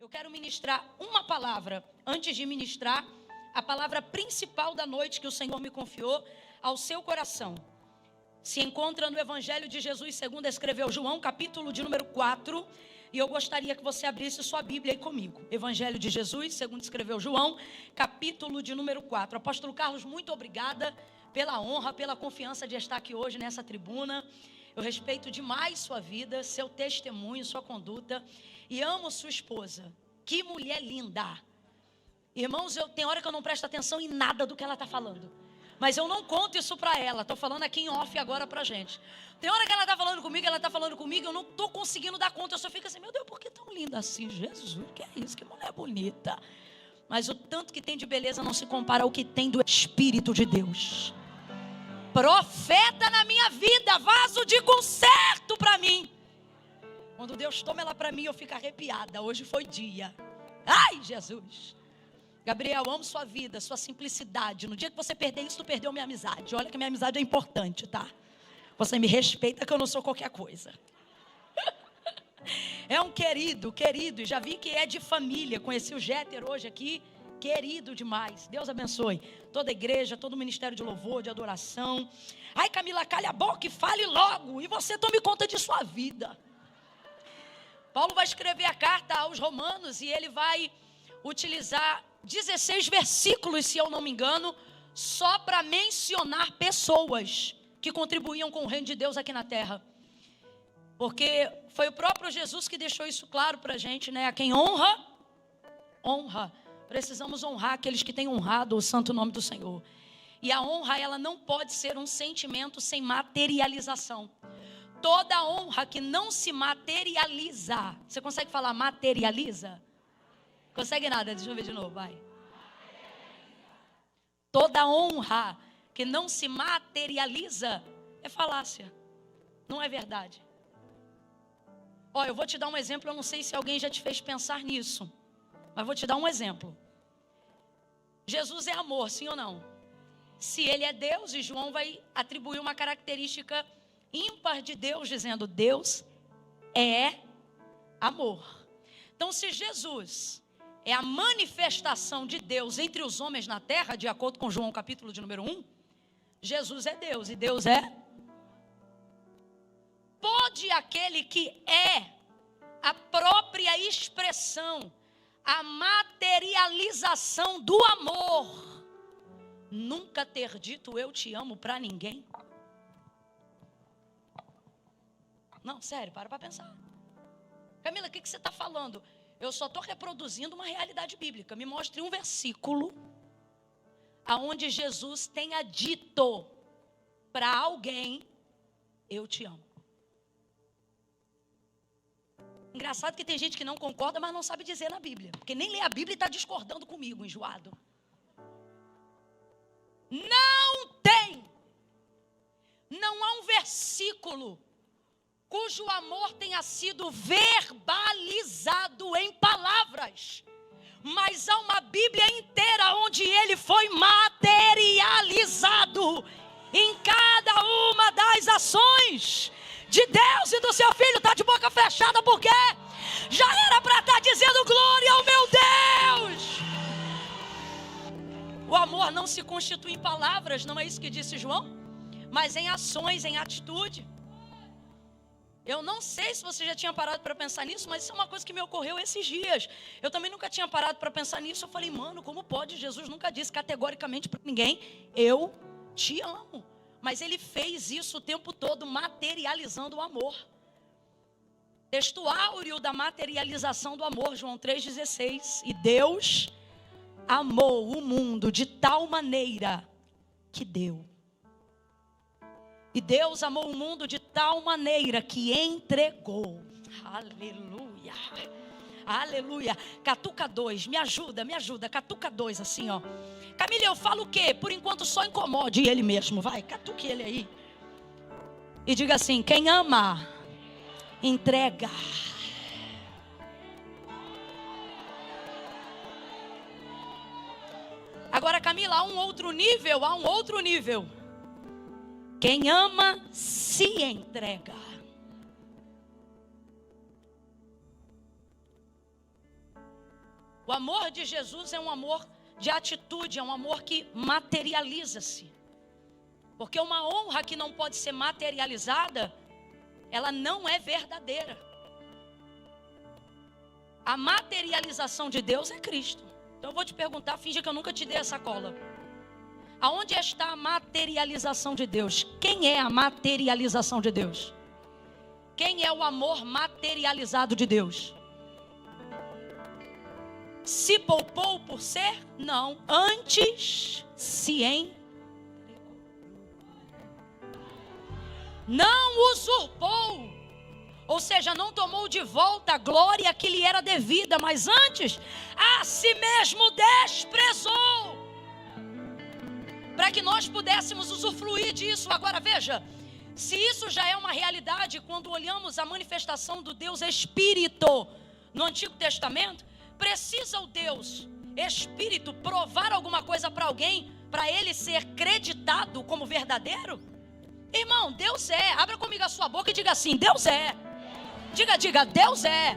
Eu quero ministrar uma palavra, antes de ministrar a palavra principal da noite que o Senhor me confiou ao seu coração. Se encontra no Evangelho de Jesus, segundo escreveu João, capítulo de número 4. E eu gostaria que você abrisse sua Bíblia aí comigo. Evangelho de Jesus, segundo escreveu João, capítulo de número 4. Apóstolo Carlos, muito obrigada pela honra, pela confiança de estar aqui hoje nessa tribuna. Eu respeito demais sua vida, seu testemunho, sua conduta. E amo sua esposa. Que mulher linda. Irmãos, tem hora que eu não presto atenção em nada do que ela está falando. Mas eu não conto isso para ela. Estou falando aqui em off agora para a gente. Tem hora que ela está falando comigo, eu não estou conseguindo dar conta. Eu só fico assim, meu Deus, por que tão linda assim? Jesus, que é isso? Que mulher bonita. Mas o tanto que tem de beleza não se compara ao que tem do Espírito de Deus. Profeta na minha vida, vaso de conserto para mim. Quando Deus toma ela para mim, eu fico arrepiada. Hoje foi dia. Ai, Jesus. Gabriel, amo sua vida, sua simplicidade. No dia que você perder isso, tu perdeu minha amizade. Olha que minha amizade é importante, tá? Você me respeita que eu não sou qualquer coisa. É um querido, e já vi que é de família. Conheci o Jéter hoje aqui, querido demais. Deus abençoe toda a igreja, todo o ministério de louvor, de adoração. Ai, Camila, calha a boca e fale logo. E você tome conta de sua vida. Paulo vai escrever a carta aos Romanos e ele vai utilizar 16 versículos, se eu não me engano, só para mencionar pessoas que contribuíam com o reino de Deus aqui na terra. Porque foi o próprio Jesus que deixou isso claro para a gente, né? A quem honra, honra. Precisamos honrar aqueles que têm honrado o santo nome do Senhor. E a honra, ela não pode ser um sentimento sem materialização. Toda honra que não se materializa. Você consegue falar materializa? Consegue nada? Deixa eu ver de novo, vai. Toda honra que não se materializa é falácia. Não é verdade. Ó, eu vou te dar um exemplo, eu não sei se alguém já te fez pensar nisso. Mas vou te dar um exemplo. Jesus é amor, sim ou não? Se ele é Deus, e João vai atribuir uma característica ímpar de Deus, dizendo Deus é amor. Então, se Jesus é a manifestação de Deus entre os homens na terra, de acordo com João capítulo de número 1, Jesus é Deus e Deus é. Pode aquele que é a própria expressão, a materialização do amor, nunca ter dito eu te amo para ninguém? Não, sério, para pensar. Camila, o que você está falando? Eu só estou reproduzindo uma realidade bíblica. Me mostre um versículo aonde Jesus tenha dito para alguém, eu te amo. Engraçado que tem gente que não concorda, mas não sabe dizer na Bíblia. Porque nem lê a Bíblia e está discordando comigo, enjoado. Não tem. Não há um versículo cujo amor tenha sido verbalizado em palavras, mas há uma Bíblia inteira onde ele foi materializado em cada uma das ações de Deus e do seu Filho. Está de boca fechada porque já era para estar dizendo glória ao meu Deus. O amor não se constitui em palavras, não é isso que disse João? Mas em ações, em atitude. Eu não sei se você já tinha parado para pensar nisso, mas isso é uma coisa que me ocorreu esses dias. Eu também nunca tinha parado para pensar nisso. Eu falei, mano, como pode? Jesus nunca disse categoricamente para ninguém, eu te amo. Mas ele fez isso o tempo todo, materializando o amor. Texto áureo da materialização do amor, João 3,16. E Deus amou o mundo de tal maneira que deu. E Deus amou o mundo de tal maneira que entregou. Aleluia. Aleluia. Catuca 2, me ajuda. Catuca 2, assim, ó. Camila, eu falo o quê? Por enquanto só incomode ele mesmo. Vai, catuque ele aí. E diga assim, quem ama, entrega. Agora, Camila, há um outro nível. Quem ama, se entrega. O amor de Jesus é um amor de atitude, é um amor que materializa-se. Porque uma honra que não pode ser materializada, ela não é verdadeira. A materialização de Deus é Cristo. Então eu vou te perguntar, finge que eu nunca te dei essa cola. Aonde está a materialização de Deus? Quem é a materialização de Deus? Quem é o amor materializado de Deus? Se poupou por ser? Não. Antes se entregou. Não usurpou. Ou seja, não tomou de volta a glória que lhe era devida, mas antes a si mesmo desprezou, para que nós pudéssemos usufruir disso. Agora veja, se isso já é uma realidade quando olhamos a manifestação do Deus Espírito no Antigo Testamento, precisa o Deus Espírito provar alguma coisa para alguém, para ele ser creditado como verdadeiro? Irmão, Deus é. Abra comigo a sua boca e diga assim: Deus é. Diga, Deus é.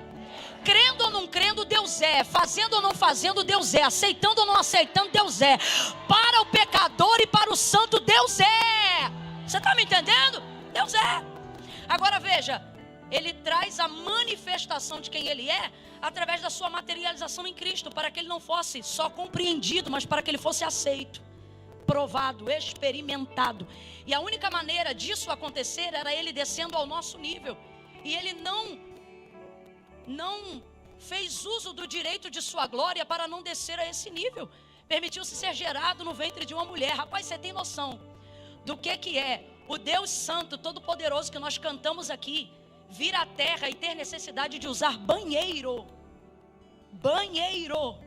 Crendo ou não crendo, Deus é. Fazendo ou não fazendo, Deus é. Aceitando ou não aceitando, Deus é. Para o pecador e para o santo, Deus é. Você está me entendendo? Deus é. Agora veja, Ele traz a manifestação de quem Ele é através da sua materialização em Cristo, para que Ele não fosse só compreendido, mas para que Ele fosse aceito, provado, experimentado. E a única maneira disso acontecer era Ele descendo ao nosso nível. E Ele não fez uso do direito de sua glória para não descer a esse nível. Permitiu-se ser gerado no ventre de uma mulher. Rapaz, você tem noção do que é o Deus Santo, Todo-Poderoso, que nós cantamos aqui, vir à terra e ter necessidade de usar banheiro. Banheiro.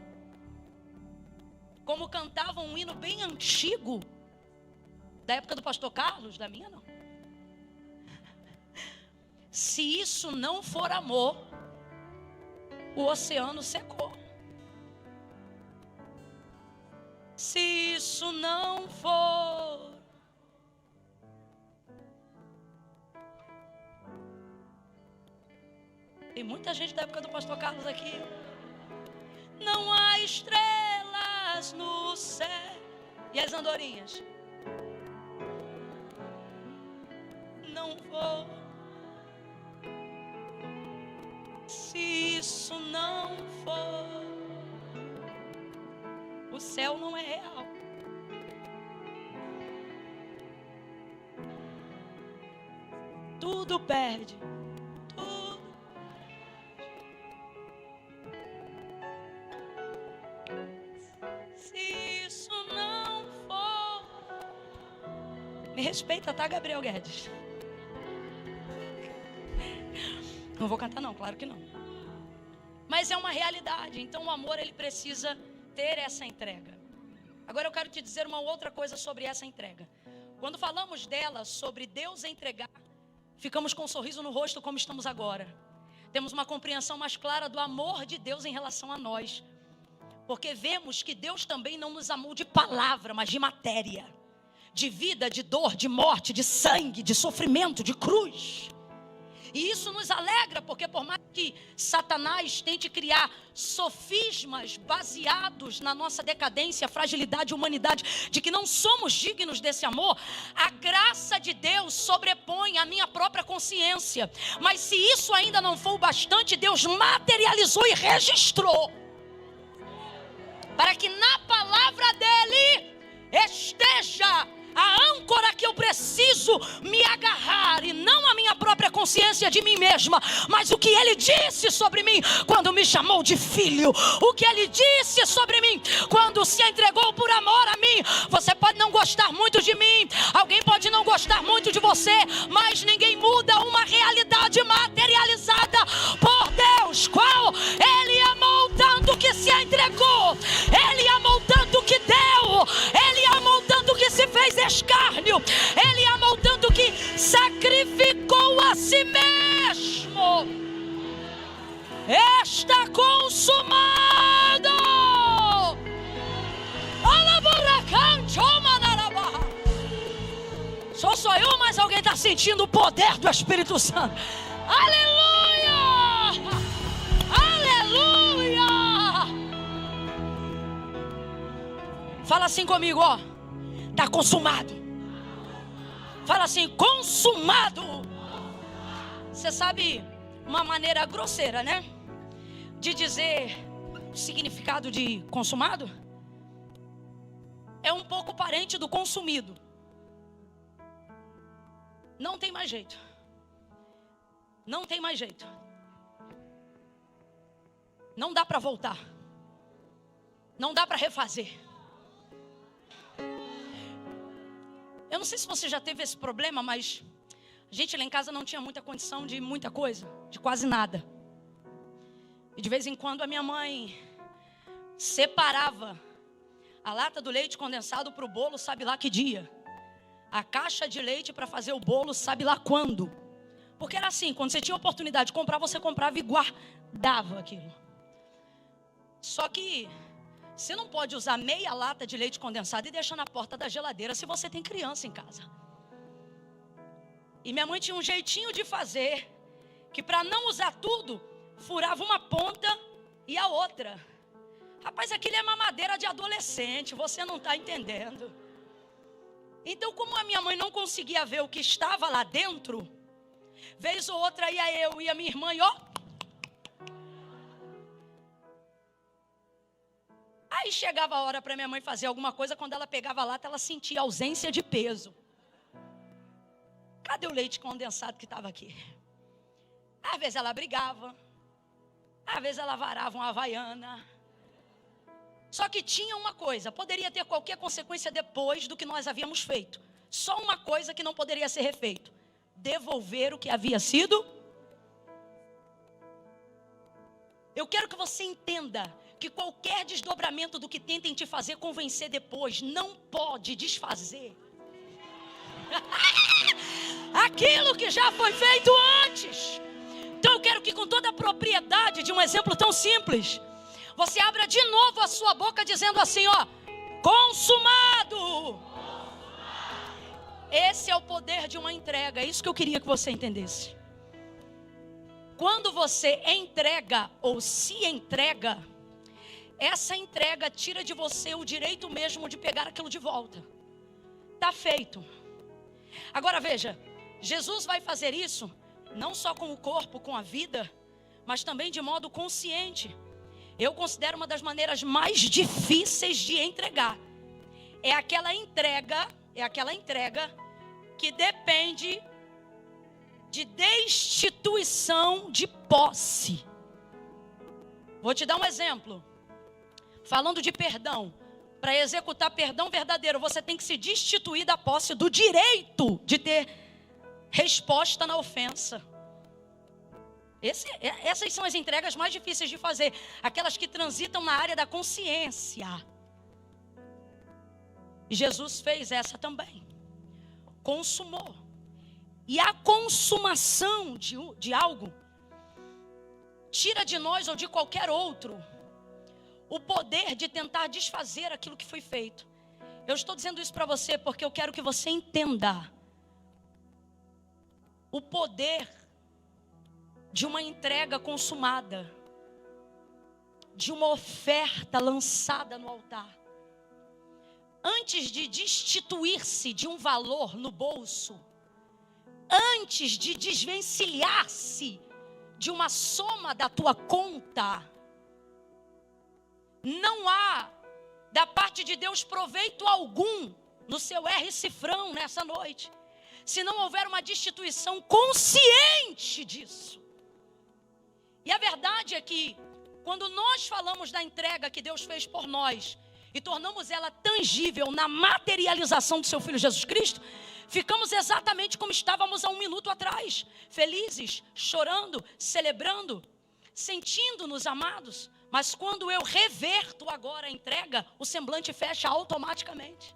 Como cantava um hino bem antigo, da época do pastor Carlos, da minha não. Se isso não for amor, o oceano secou. Se isso não for, tem muita gente da época do pastor Carlos aqui. Não há estrelas no céu. E as andorinhas? Não vou. Se isso não for, o céu não é real. Tudo perde. Tudo. Se isso não for. Me respeita, tá, Gabriel Guedes? Não vou cantar não, claro que não. Mas é uma realidade. Então o amor, ele precisa ter essa entrega. Agora eu quero te dizer uma outra coisa sobre essa entrega. Quando falamos dela, sobre Deus entregar, ficamos com um sorriso no rosto como estamos agora. Temos uma compreensão mais clara do amor de Deus em relação a nós. Porque vemos que Deus também não nos amou de palavra, mas de matéria. De vida, de dor, de morte, de sangue, de sofrimento, de cruz. E isso nos alegra, porque por mais que Satanás tente criar sofismas baseados na nossa decadência, fragilidade e humanidade, de que não somos dignos desse amor, a graça de Deus sobrepõe a minha própria consciência. Mas se isso ainda não for o bastante, Deus materializou e registrou, para que na palavra dele esteja a âncora que eu preciso me agarrar, e não a minha própria consciência de mim mesma, mas o que ele disse sobre mim quando me chamou de filho, o que ele disse sobre mim quando se entregou por amor a mim. Você pode não gostar muito de mim, alguém pode não gostar muito de você, mas ninguém muda uma realidade materializada por Deus, qual ele amou tanto que se entregou, ele amou tanto que deu, ele amou tanto que se fez escárnio, ele amou tanto que sacrificou a si mesmo. Está consumado. Sou eu, mas alguém está sentindo o poder do Espírito Santo. Aleluia! Aleluia! Fala assim comigo, ó. Está consumado. Fala assim, consumado. Você sabe uma maneira grosseira, né? De dizer o significado de consumado? É um pouco parente do consumido. Não tem mais jeito. Não tem mais jeito. Não dá para voltar. Não dá para refazer. Eu não sei se você já teve esse problema, mas a gente lá em casa não tinha muita condição de muita coisa, de quase nada. E de vez em quando a minha mãe separava a lata do leite condensado para o bolo, sabe lá que dia. A caixa de leite para fazer o bolo, sabe lá quando. Porque era assim, quando você tinha oportunidade de comprar, você comprava e guardava aquilo. Só que você não pode usar meia lata de leite condensado e deixar na porta da geladeira se você tem criança em casa. E minha mãe tinha um jeitinho de fazer, que para não usar tudo, furava uma ponta e a outra. Rapaz, aquilo é mamadeira de adolescente, você não está entendendo. Então, como a minha mãe não conseguia ver o que estava lá dentro, vez ou outra ia eu e a minha irmã e ó. Aí chegava a hora para minha mãe fazer alguma coisa, quando ela pegava a lata, ela sentia ausência de peso. Cadê o leite condensado que estava aqui? Às vezes ela brigava, às vezes ela varava uma havaiana. Só que tinha uma coisa, poderia ter qualquer consequência depois do que nós havíamos feito. Só uma coisa que não poderia ser refeito: devolver o que havia sido. Eu quero que você entenda que qualquer desdobramento do que tentem te fazer convencer depois não pode desfazer aquilo que já foi feito antes. Então eu quero que, com toda a propriedade de um exemplo tão simples, você abra de novo a sua boca dizendo assim, ó: consumado. Esse é o poder de uma entrega. É isso que eu queria que você entendesse. Quando você entrega ou se entrega, essa entrega tira de você o direito mesmo de pegar aquilo de volta. Está feito. Agora veja, Jesus vai fazer isso não só com o corpo, com a vida, mas também de modo consciente. Eu considero uma das maneiras mais difíceis de entregar. É aquela entrega que depende de destituição de posse. Vou te dar um exemplo. Falando de perdão, para executar perdão verdadeiro, você tem que se destituir da posse do direito de ter resposta na ofensa. Essas são as entregas mais difíceis de fazer, aquelas que transitam na área da consciência. E Jesus fez essa também. Consumou. E a consumação de algo tira de nós ou de qualquer outro o poder de tentar desfazer aquilo que foi feito. Eu estou dizendo isso para você porque eu quero que você entenda o poder de uma entrega consumada, de uma oferta lançada no altar. Antes de destituir-se de um valor no bolso, antes de desvencilhar-se de uma soma da tua conta, não há da parte de Deus proveito algum no seu R-cifrão nessa noite, se não houver uma destituição consciente disso. E a verdade é que, quando nós falamos da entrega que Deus fez por nós e tornamos ela tangível na materialização do seu Filho Jesus Cristo, ficamos exatamente como estávamos há um minuto atrás, felizes, chorando, celebrando, sentindo-nos amados. Mas quando eu reverto agora a entrega, o semblante fecha automaticamente.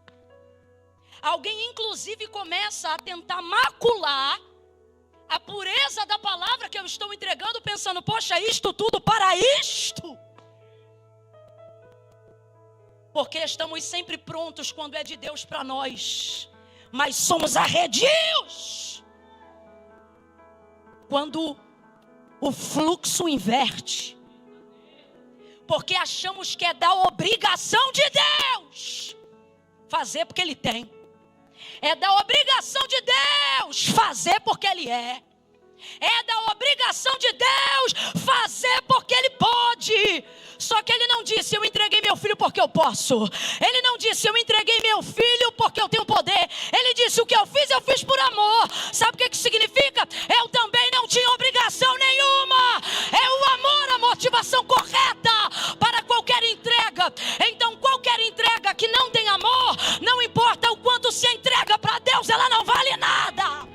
Alguém inclusive começa a tentar macular a pureza da palavra que eu estou entregando, pensando, poxa, isto tudo para isto? Porque estamos sempre prontos quando é de Deus para nós, mas somos arredios quando o fluxo inverte, porque achamos que é da obrigação de Deus fazer porque Ele tem. É da obrigação de Deus fazer porque Ele é. É da obrigação de Deus fazer porque Ele pode. Só que Ele não disse, eu entreguei meu filho porque eu posso. Ele não disse, eu entreguei meu filho porque eu tenho poder. Ele disse, o que eu fiz por amor. Sabe o que isso significa? Eu também não tinha obrigação nenhuma. É o amor a motivação correta para qualquer entrega. Então qualquer entrega que não tem amor, não importa o quanto se entrega para Deus, ela não vale nada.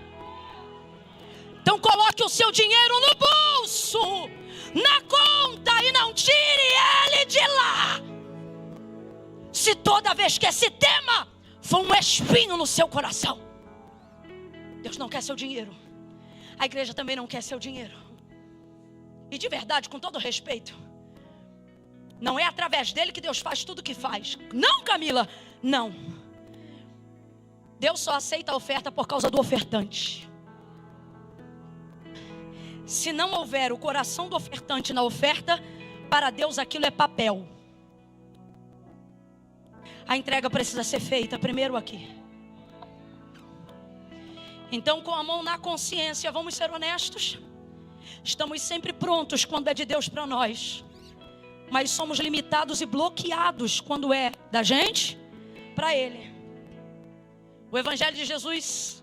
Então coloque o seu dinheiro no bolso, na conta, e não tire ele de lá. Se toda vez que esse tema for um espinho no seu coração, Deus não quer seu dinheiro, a igreja também não quer seu dinheiro. E de verdade, com todo respeito, não é através dele que Deus faz tudo o que faz. Não, Camila, não. Deus só aceita a oferta por causa do ofertante. Se não houver o coração do ofertante na oferta, para Deus aquilo é papel. A entrega precisa ser feita primeiro aqui. Então, com a mão na consciência, vamos ser honestos. Estamos sempre prontos quando é de Deus para nós, mas somos limitados e bloqueados quando é da gente para Ele. O Evangelho de Jesus,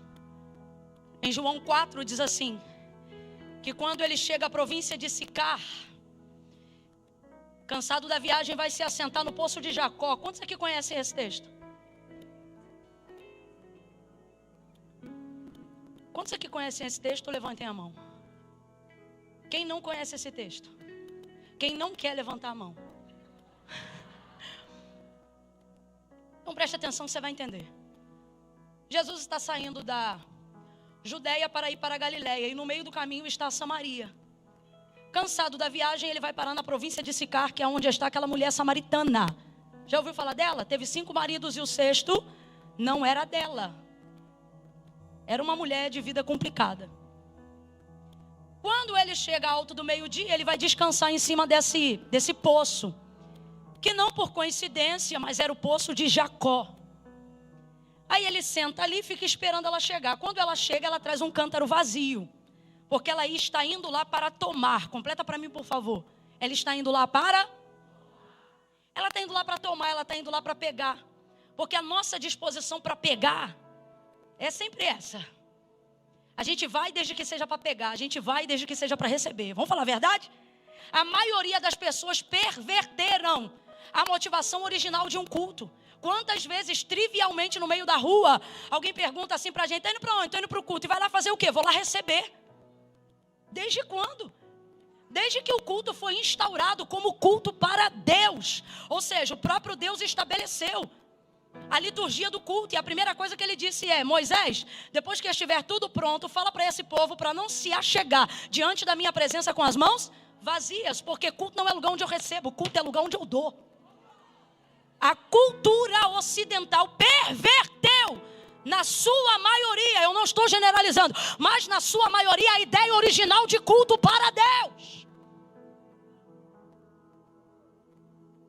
em João 4, diz assim: que quando ele chega à província de Sicar, cansado da viagem, vai se assentar no poço de Jacó. Quantos aqui conhecem esse texto? Quantos aqui conhecem esse texto? Levantem a mão. Quem não conhece esse texto? Quem não quer levantar a mão? Então preste atenção que você vai entender. Jesus está saindo da Judeia para ir para a Galileia, e no meio do caminho está Samaria. Cansado da viagem, ele vai parar na província de Sicar, que é onde está aquela mulher samaritana. Já ouviu falar dela? Teve 5 maridos e o 6º não era dela. Era uma mulher de vida complicada. Quando ele chega alto do meio-dia, ele vai descansar em cima desse poço, que não por coincidência, mas era o poço de Jacó. Aí ele senta ali e fica esperando ela chegar. Quando ela chega, ela traz um cântaro vazio, porque ela está indo lá para tomar. Completa para mim, por favor. Ela está indo lá para... Ela está indo lá para tomar, ela está indo lá para pegar. Porque a nossa disposição para pegar é sempre essa. A gente vai desde que seja para pegar, a gente vai desde que seja para receber. Vamos falar a verdade? A maioria das pessoas perverteram a motivação original de um culto. Quantas vezes, trivialmente, no meio da rua, alguém pergunta assim pra gente: tá indo pra onde? Tô indo pro culto. E vai lá fazer o quê? Vou lá receber. Desde quando? Desde que o culto foi instaurado como culto para Deus. Ou seja, o próprio Deus estabeleceu a liturgia do culto. E a primeira coisa que ele disse é: Moisés, depois que estiver tudo pronto, fala para esse povo para não se achegar diante da minha presença com as mãos vazias. Porque culto não é lugar onde eu recebo, culto é lugar onde eu dou. A cultura ocidental perverteu, na sua maioria, eu não estou generalizando, mas na sua maioria, a ideia original de culto para Deus.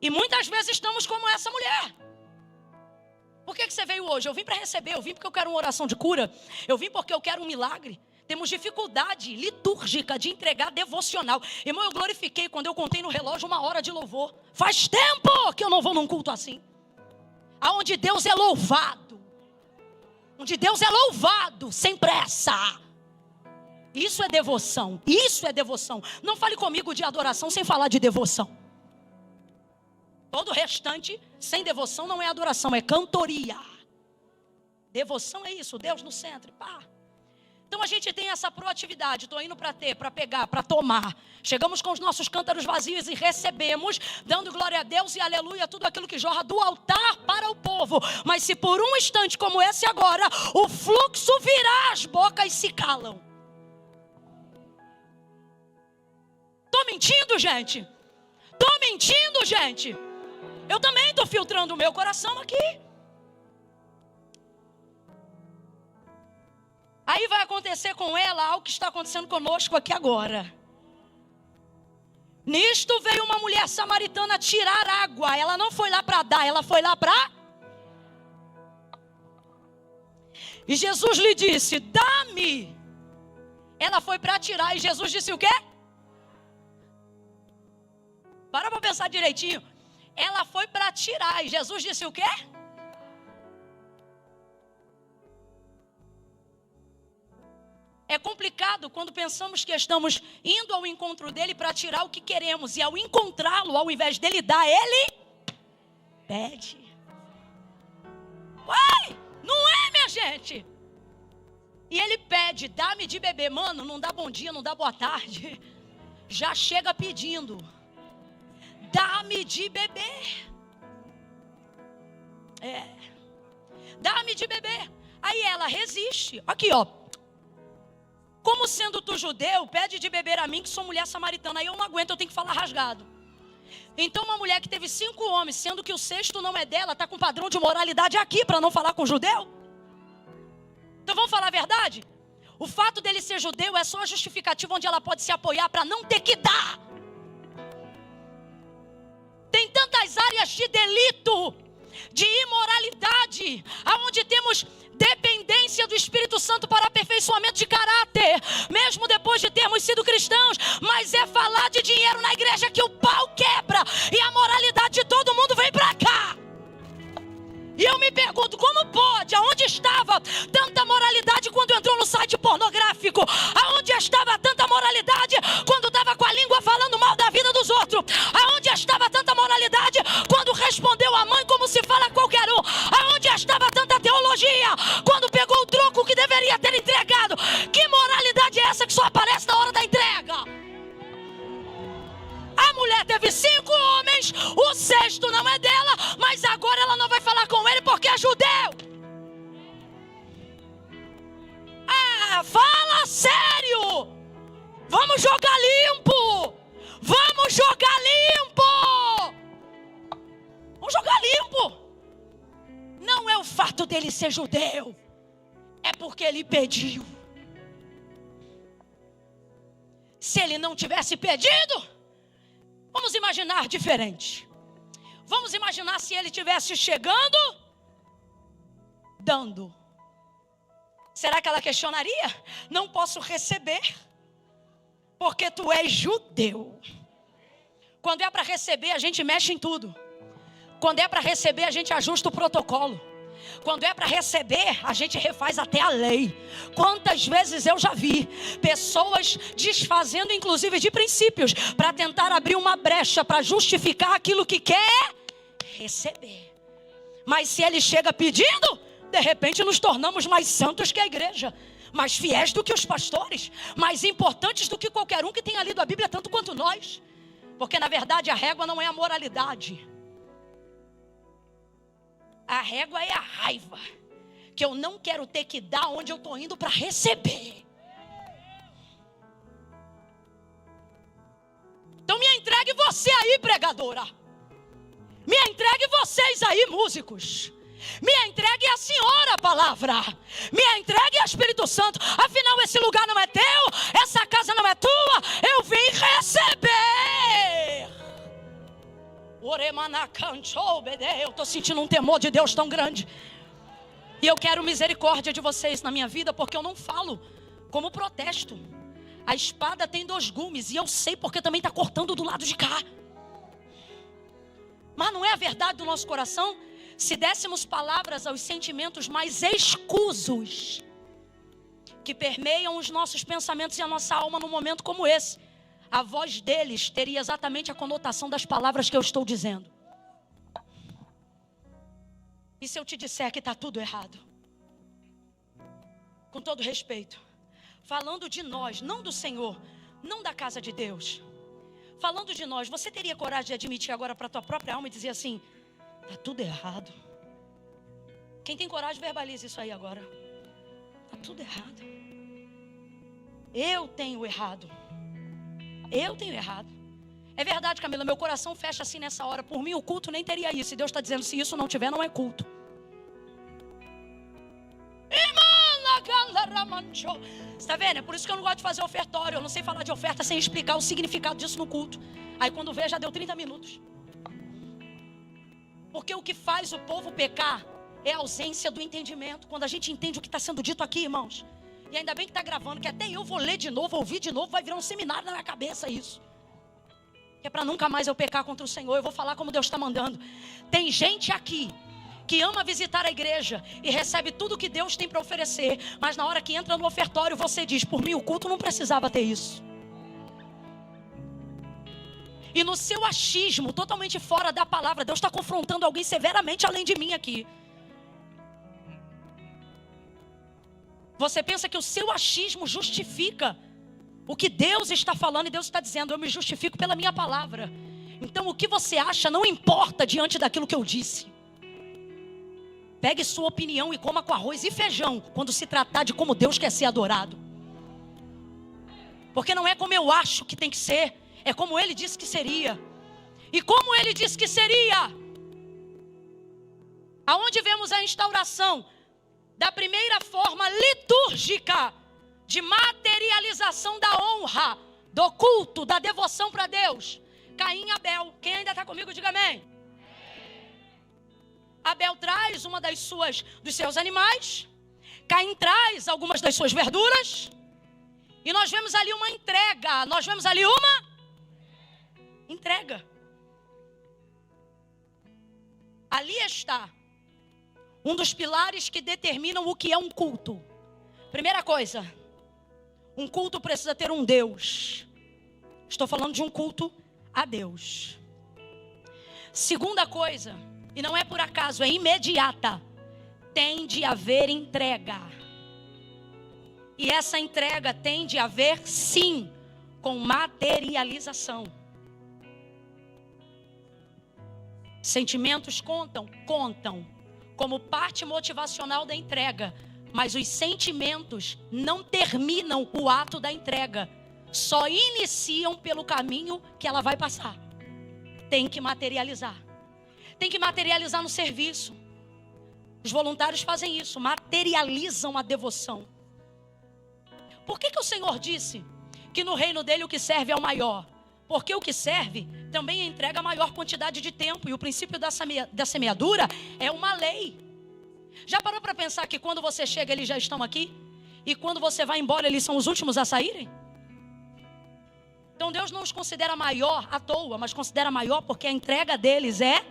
E muitas vezes estamos como essa mulher. Por que você veio hoje? Eu vim para receber, eu vim porque eu quero uma oração de cura, eu vim porque eu quero um milagre. Temos dificuldade litúrgica de entregar devocional. Irmão, eu glorifiquei quando eu contei no relógio 1 hora de louvor. Faz tempo que eu não vou num culto assim, aonde Deus é louvado, onde Deus é louvado sem pressa. Isso é devoção, isso é devoção. Não fale comigo de adoração sem falar de devoção. Todo o restante sem devoção não é adoração, é cantoria. Devoção é isso, Deus no centro, pá. Então a gente tem essa proatividade. Estou indo para ter, para pegar, para tomar. Chegamos com os nossos cântaros vazios e recebemos, dando glória a Deus e aleluia, tudo aquilo que jorra do altar para o povo. Mas se por um instante como esse agora, o fluxo virar, as bocas se calam. Estou mentindo, gente? Estou mentindo, gente? Eu também estou filtrando o meu coração aqui. Aí vai acontecer com ela algo que está acontecendo conosco aqui agora. Nisto veio uma mulher samaritana tirar água. Ela não foi lá para dar, ela foi lá para... E Jesus lhe disse: dá-me. Ela foi para tirar e Jesus disse o quê? Para pensar direitinho. Ela foi para tirar e Jesus disse o quê? É complicado quando pensamos que estamos indo ao encontro dele para tirar o que queremos. E ao encontrá-lo, ao invés dele dar, ele pede. Uai, não é, minha gente? E ele pede, dá-me de beber. Mano, não dá bom dia, não dá boa tarde. Já chega pedindo. Dá-me de beber. Dá-me de beber. Aí ela resiste. Aqui, ó. Como sendo tu judeu, pede de beber a mim que sou mulher samaritana. Aí eu não aguento, eu tenho que falar rasgado. Então uma mulher que teve 5 homens, sendo que o 6º não é dela, está com padrão de moralidade aqui para não falar com judeu? Então vamos falar a verdade? O fato dele ser judeu é só a justificativa onde ela pode se apoiar para não ter que dar. Tem tantas áreas de delito, de imoralidade, aonde temos dependência do Espírito Santo para aperfeiçoamento de caráter, mesmo depois de termos sido cristãos. Mas é falar de dinheiro na igreja que o pau quebra e a moralidade de todo mundo vem para cá. E eu me pergunto, como pode? Aonde estava tanta moralidade quando entrou no site pornográfico? Aonde estava tanta moralidade quando estava com a língua falando mal da vida dos outros? Aonde estava tanta moralidade quando respondeu a mãe como se fala qualquer um? Aonde estava tanta teologia quando pegou o troco que deveria ter entregado? Que moralidade é essa que só aparece na hora da entrega? A mulher teve 5 homens, o 6º não é dela, mas agora ela não vai falar com ele porque é judeu. Ah, fala sério! Vamos jogar limpo! Vamos jogar limpo! Vamos jogar limpo! Não é o fato dele ser judeu, é porque ele pediu. Se ele não tivesse pedido, vamos imaginar diferente. Vamos imaginar se ele estivesse chegando, dando. Será que ela questionaria? Não posso receber, porque tu és judeu. Quando é para receber, a gente mexe em tudo. Quando é para receber, a gente ajusta o protocolo. Quando é para receber, a gente refaz até a lei. Quantas vezes eu já vi pessoas desfazendo inclusive de princípios para tentar abrir uma brecha para justificar aquilo que quer receber. Mas se ele chega pedindo, de repente nos tornamos mais santos que a igreja, mais fiéis do que os pastores, mais importantes do que qualquer um que tenha lido a Bíblia tanto quanto nós. Porque na verdade a régua não é a moralidade. A régua é a raiva, que eu não quero ter que dar onde eu estou indo para receber. Então me entregue você aí, pregadora. Me entregue vocês aí, músicos. Me entregue a senhora a palavra. Me entregue a Espírito Santo. Afinal esse lugar não é teu, essa casa não é tua. Eu vim receber. Eu estou sentindo um temor de Deus tão grande. E eu quero misericórdia de vocês na minha vida, porque eu não falo como protesto. A espada tem 2 gumes, e eu sei porque também está cortando do lado de cá. Mas não é a verdade do nosso coração? Se dessemos palavras aos sentimentos mais escusos que permeiam os nossos pensamentos e a nossa alma num momento como esse, a voz deles teria exatamente a conotação das palavras que eu estou dizendo. E se eu te disser que está tudo errado? Com todo respeito, falando de nós, não do Senhor, não da casa de Deus, falando de nós, você teria coragem de admitir agora para a tua própria alma e dizer assim: está tudo errado? Quem tem coragem, verbalize isso aí agora. Está tudo errado. Eu tenho errado. Eu tenho errado. É verdade, Camila, meu coração fecha assim nessa hora. Por mim o culto nem teria isso. E Deus está dizendo, se isso não tiver, não é culto. Você está vendo? É por isso que eu não gosto de fazer ofertório. Eu não sei falar de oferta sem explicar o significado disso no culto. Aí quando vê, já deu 30 minutos. Porque o que faz o povo pecar é a ausência do entendimento. Quando a gente entende o que está sendo dito aqui, irmãos, e ainda bem que está gravando, que até eu vou ler de novo, ouvir de novo, vai virar um seminário na minha cabeça isso. Que é para nunca mais eu pecar contra o Senhor. Eu vou falar como Deus está mandando. Tem gente aqui que ama visitar a igreja e recebe tudo que Deus tem para oferecer, mas na hora que entra no ofertório você diz: por mim o culto não precisava ter isso. E no seu achismo, totalmente fora da palavra, Deus está confrontando alguém severamente além de mim aqui. Você pensa que o seu achismo justifica o que Deus está falando, e Deus está dizendo: eu me justifico pela minha palavra. Então o que você acha não importa diante daquilo que eu disse. Pegue sua opinião e coma com arroz e feijão quando se tratar de como Deus quer ser adorado. Porque não é como eu acho que tem que ser, é como Ele disse que seria. E como Ele disse que seria, aonde vemos a instauração da primeira forma litúrgica de materialização da honra, do culto, da devoção para Deus. Caim e Abel. Quem ainda está comigo, diga amém. Abel traz uma dos seus animais. Caim traz algumas das suas verduras. E nós vemos ali uma entrega. Nós vemos ali uma entrega. Ali está um dos pilares que determinam o que é um culto. Primeira coisa, um culto precisa ter um Deus. Estou falando de um culto a Deus. Segunda coisa, e não é por acaso, é imediata, tem de haver entrega. E essa entrega tem de haver, sim, com materialização. Sentimentos contam como parte motivacional da entrega, mas os sentimentos não terminam o ato da entrega, só iniciam pelo caminho que ela vai passar. Tem que materializar. Tem que materializar no serviço. Os voluntários fazem isso, materializam a devoção. Por que o Senhor disse que no reino dele o que serve é o maior? Porque o que serve também entrega a maior quantidade de tempo. E o princípio da semeadura é uma lei. Já parou para pensar que quando você chega eles já estão aqui? E quando você vai embora eles são os últimos a saírem? Então Deus não os considera maior à toa, mas considera maior porque a entrega deles é...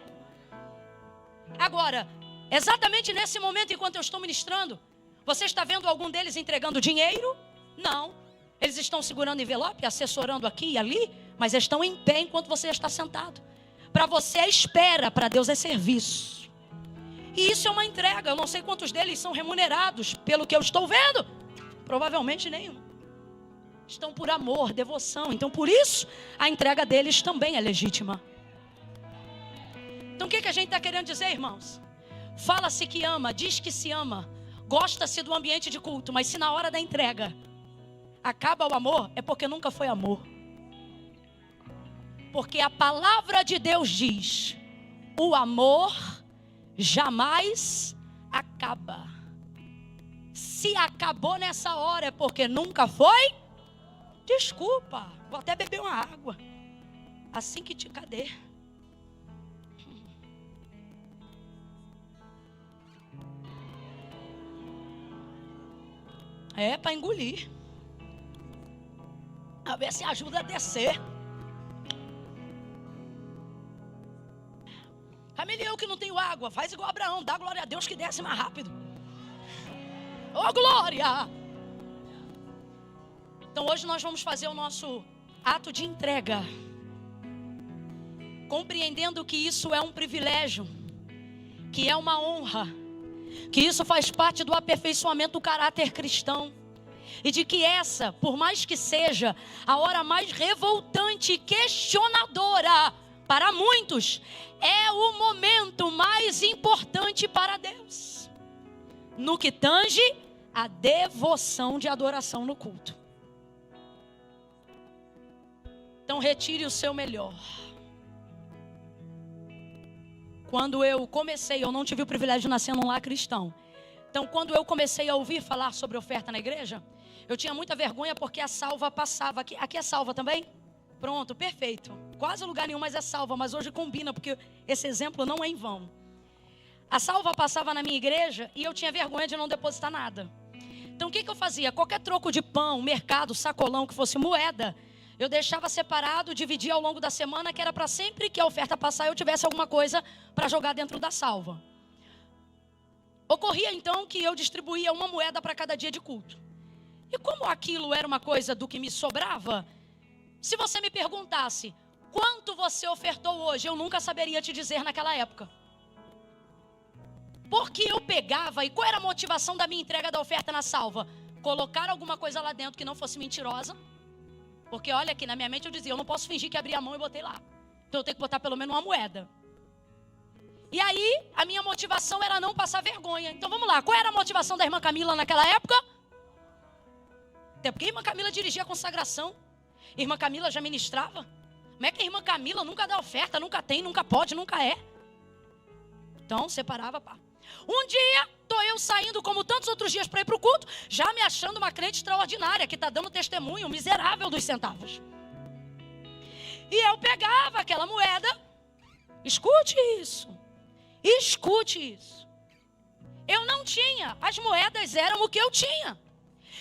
Agora, exatamente nesse momento enquanto eu estou ministrando, você está vendo algum deles entregando dinheiro? Não. Eles estão segurando envelope, assessorando aqui e ali, mas estão em pé enquanto você está sentado. Para você é espera, para Deus é serviço. E isso é uma entrega. Eu não sei quantos deles são remunerados pelo que eu estou vendo. Provavelmente nenhum. Estão por amor, devoção. Então por isso a entrega deles também é legítima. Então o que a gente está querendo dizer, irmãos? Fala-se que ama, diz que se ama, gosta-se do ambiente de culto, mas se na hora da entrega acaba o amor, é porque nunca foi amor. Porque a palavra de Deus diz: o amor jamais acaba. Se acabou nessa hora é porque nunca foi. Desculpa, vou até beber uma água. Assim que te... Cadê? É para engolir. A ver se ajuda a descer. Camila, eu que não tenho água, faz igual Abraão, dá glória a Deus que desce mais rápido. Ô glória! Então hoje nós vamos fazer o nosso ato de entrega, compreendendo que isso é um privilégio, que é uma honra, que isso faz parte do aperfeiçoamento do caráter cristão. E de que essa, por mais que seja a hora mais revoltante e questionadora para muitos, é o momento mais importante para Deus, no que tange a devoção de adoração no culto. Então retire o seu melhor. Quando eu comecei, eu não tive o privilégio de nascer num lar cristão. Então quando eu comecei a ouvir falar sobre oferta na igreja, eu tinha muita vergonha porque a salva passava. Aqui é salva também? Pronto, perfeito. Quase lugar nenhum mais é salva, mas hoje combina, porque esse exemplo não é em vão. A salva passava na minha igreja e eu tinha vergonha de não depositar nada. Então o que eu fazia? Qualquer troco de pão, mercado, sacolão, que fosse moeda, eu deixava separado, dividia ao longo da semana, que era para sempre que a oferta passar eu tivesse alguma coisa para jogar dentro da salva. Ocorria então que eu distribuía uma moeda para cada dia de culto. E como aquilo era uma coisa do que me sobrava, se você me perguntasse quanto você ofertou hoje, eu nunca saberia te dizer naquela época. Porque eu pegava, e qual era a motivação da minha entrega da oferta na salva? Colocar alguma coisa lá dentro que não fosse mentirosa. Porque olha aqui, na minha mente eu dizia, eu não posso fingir que abri a mão e botei lá. Então eu tenho que botar pelo menos uma moeda. E aí, a minha motivação era não passar vergonha. Então vamos lá, qual era a motivação da irmã Camila naquela época? Até porque a irmã Camila dirigia a consagração. A irmã Camila já ministrava. Como é que a irmã Camila nunca dá oferta, nunca tem, nunca pode, nunca é? Então, separava, pá. Um dia, estou eu saindo como tantos outros dias para ir para o culto, já me achando uma crente extraordinária, que está dando testemunho miserável dos centavos. E eu pegava aquela moeda, escute isso, eu não tinha, as moedas eram o que eu tinha.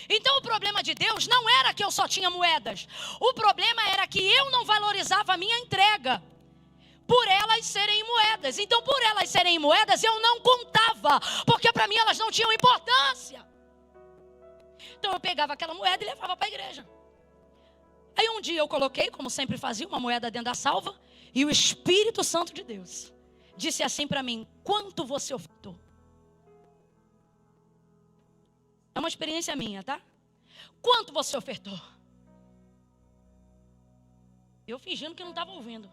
Então o problema de Deus não era que eu só tinha moedas, o problema era que eu não valorizava a minha entrega, por elas serem moedas. Então por elas serem moedas eu não contava, porque para mim elas não tinham importância. Então eu pegava aquela moeda e levava para a igreja. Aí um dia eu coloquei, como sempre fazia, uma moeda dentro da salva, e o Espírito Santo de Deus disse assim para mim: quanto você ofertou? É uma experiência minha, tá? Quanto você ofertou? Eu fingindo que não estava ouvindo.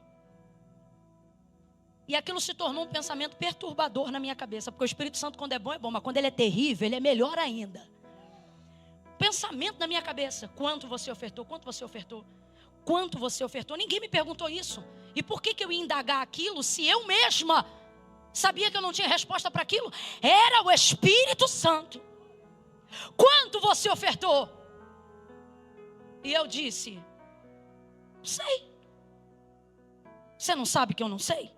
E aquilo se tornou um pensamento perturbador na minha cabeça. Porque o Espírito Santo, quando é bom, mas quando ele é terrível, ele é melhor ainda. Pensamento na minha cabeça: quanto você ofertou? Quanto você ofertou? Quanto você ofertou? Ninguém me perguntou isso. E por que eu ia indagar aquilo se eu mesma sabia que eu não tinha resposta para aquilo? Era o Espírito Santo. Quanto você ofertou? E eu disse: não sei. Você não sabe que eu não sei?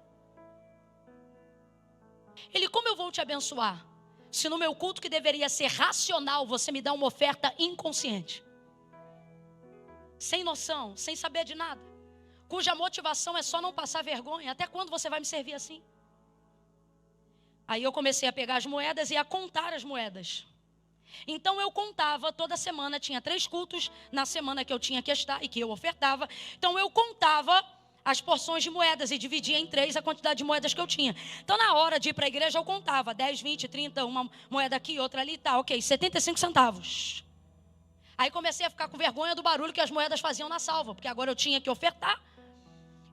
Ele: como eu vou te abençoar, se no meu culto que deveria ser racional, você me dá uma oferta inconsciente? Sem noção, sem saber de nada, cuja motivação é só não passar vergonha. Até quando você vai me servir assim? Aí eu comecei a pegar as moedas e a contar as moedas. Então eu contava toda semana, tinha 3 cultos na semana que eu tinha que estar e que eu ofertava. Então eu contava as porções de moedas e dividia em 3 a quantidade de moedas que eu tinha. Então na hora de ir para a igreja eu contava 10, 20, 30, uma moeda aqui, outra ali, tá, ok, 75 centavos. Aí comecei a ficar com vergonha do barulho que as moedas faziam na salva, porque agora eu tinha que ofertar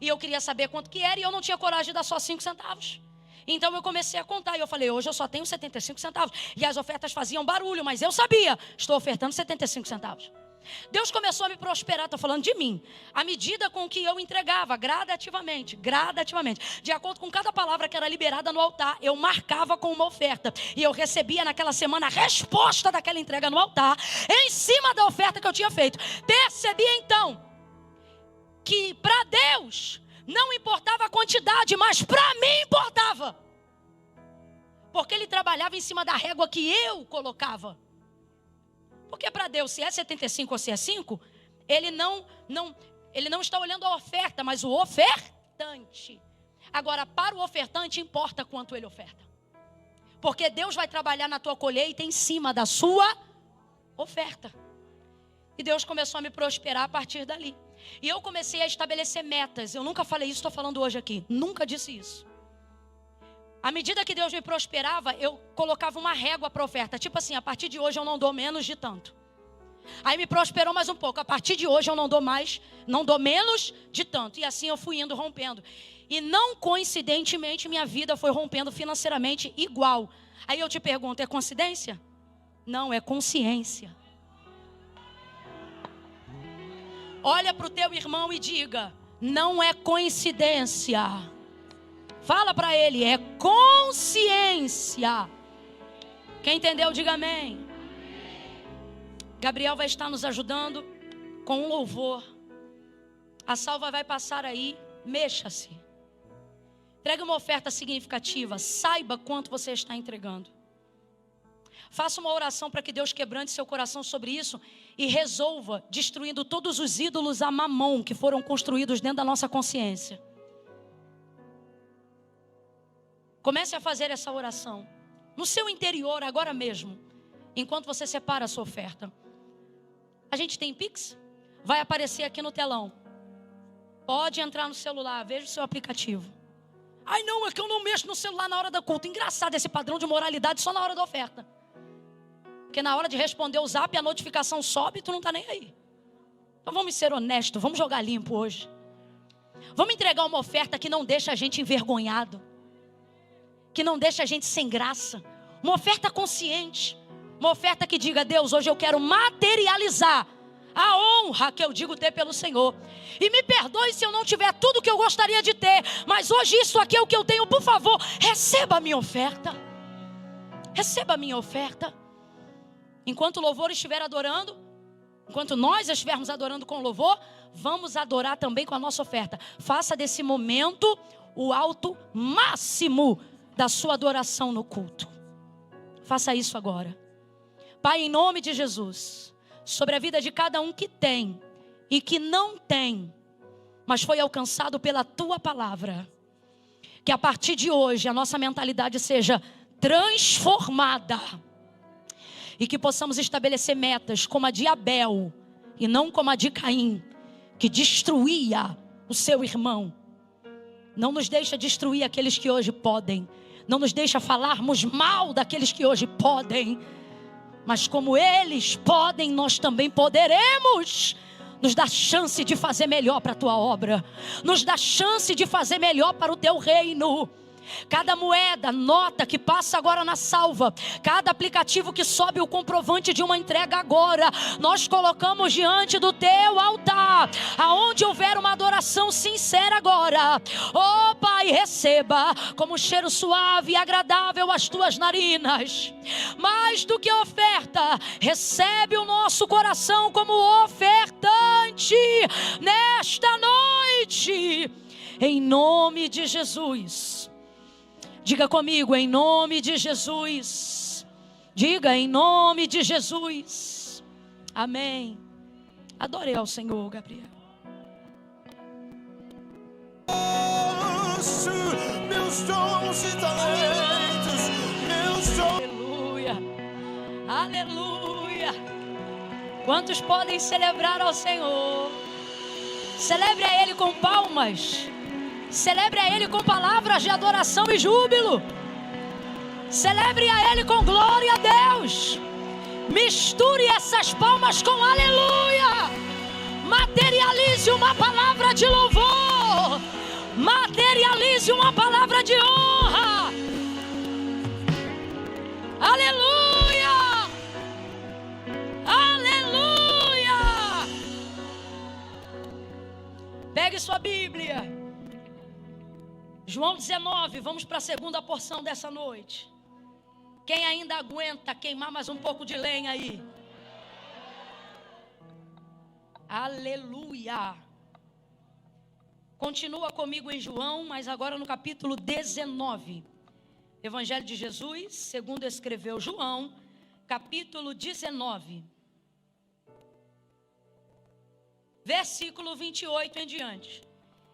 e eu queria saber quanto que era e eu não tinha coragem de dar só 5 centavos. Então eu comecei a contar e eu falei: hoje eu só tenho 75 centavos. E as ofertas faziam barulho, mas eu sabia, estou ofertando 75 centavos. Deus começou a me prosperar, estou falando de mim, à medida com que eu entregava, gradativamente, de acordo com cada palavra que era liberada no altar, eu marcava com uma oferta, e eu recebia naquela semana a resposta daquela entrega no altar, em cima da oferta que eu tinha feito. Percebi então, que para Deus não importava a quantidade, mas para mim importava, porque Ele trabalhava em cima da régua que eu colocava. Porque para Deus, se é 75 ou se é 5, Ele não está olhando a oferta, mas o ofertante. Agora, para o ofertante importa quanto ele oferta, porque Deus vai trabalhar na tua colheita em cima da sua oferta. E Deus começou a me prosperar a partir dali. E eu comecei a estabelecer metas. Eu nunca falei isso, estou falando hoje aqui. Nunca disse isso. À medida que Deus me prosperava, eu colocava uma régua para a oferta. Tipo assim: a partir de hoje eu não dou menos de tanto. Aí me prosperou mais um pouco. A partir de hoje eu não dou menos de tanto. E assim eu fui indo rompendo. E não coincidentemente minha vida foi rompendo financeiramente igual. Aí eu te pergunto: é coincidência? Não, é consciência. Olha para o teu irmão e diga: não é coincidência. Fala para ele: é consciência. Quem entendeu, diga amém. Gabriel vai estar nos ajudando com um louvor. A salva vai passar aí. Mexa-se. Entregue uma oferta significativa. Saiba quanto você está entregando. Faça uma oração para que Deus quebrante seu coração sobre isso e resolva destruindo todos os ídolos a mamão que foram construídos dentro da nossa consciência. Comece a fazer essa oração no seu interior agora mesmo, enquanto você separa a sua oferta. A gente tem Pix? Vai aparecer aqui no telão. Pode entrar no celular, veja o seu aplicativo. Ai não, é que eu não mexo no celular na hora do culto. Engraçado esse padrão de moralidade só na hora da oferta. Porque na hora de responder o zap, a notificação sobe e tu não está nem aí. Então vamos ser honestos, vamos jogar limpo hoje. Vamos entregar uma oferta que não deixa a gente envergonhado, que não deixa a gente sem graça. Uma oferta consciente, uma oferta que diga: Deus, hoje eu quero materializar a honra que eu digo ter pelo Senhor. E me perdoe se eu não tiver tudo o que eu gostaria de ter, mas hoje isso aqui é o que eu tenho. Por favor, receba a minha oferta. Receba a minha oferta. Enquanto o louvor estiver adorando, enquanto nós estivermos adorando com louvor, vamos adorar também com a nossa oferta. Faça desse momento o alto máximo da sua adoração no culto. Faça isso agora. Pai, em nome de Jesus, sobre a vida de cada um que tem e que não tem, mas foi alcançado pela Tua palavra, que a partir de hoje a nossa mentalidade seja transformada e que possamos estabelecer metas como a de Abel e não como a de Caim, que destruía o seu irmão. Não nos deixa destruir aqueles que hoje podem, não nos deixa falarmos mal daqueles que hoje podem, mas como eles podem, nós também poderemos. Nos dá chance de fazer melhor para a Tua obra, nos dá chance de fazer melhor para o Teu reino. Cada moeda, nota que passa agora na salva, cada aplicativo que sobe o comprovante de uma entrega agora, nós colocamos diante do Teu altar, aonde houver uma adoração sincera agora. Oh Pai, receba como cheiro suave e agradável as Tuas narinas. Mais do que oferta, recebe o nosso coração como ofertante nesta noite, em nome de Jesus. Diga comigo, em nome de Jesus. Diga, em nome de Jesus. Amém. Adore ao Senhor, Gabriel. Meus dons e talentos, meus dons. Aleluia. Aleluia. Quantos podem celebrar ao Senhor? Celebre a Ele com palmas. Celebre a Ele com palavras de adoração e júbilo. Celebre a Ele com glória a Deus. Misture essas palmas com aleluia. Materialize uma palavra de louvor. Materialize uma palavra de honra. Aleluia. Aleluia. Pegue sua Bíblia. João 19, vamos para a segunda porção dessa noite. Quem ainda aguenta queimar mais um pouco de lenha aí? Aleluia. Continua comigo em João, mas agora no capítulo 19. Evangelho de Jesus, segundo escreveu João, capítulo 19. Versículo 28 em diante.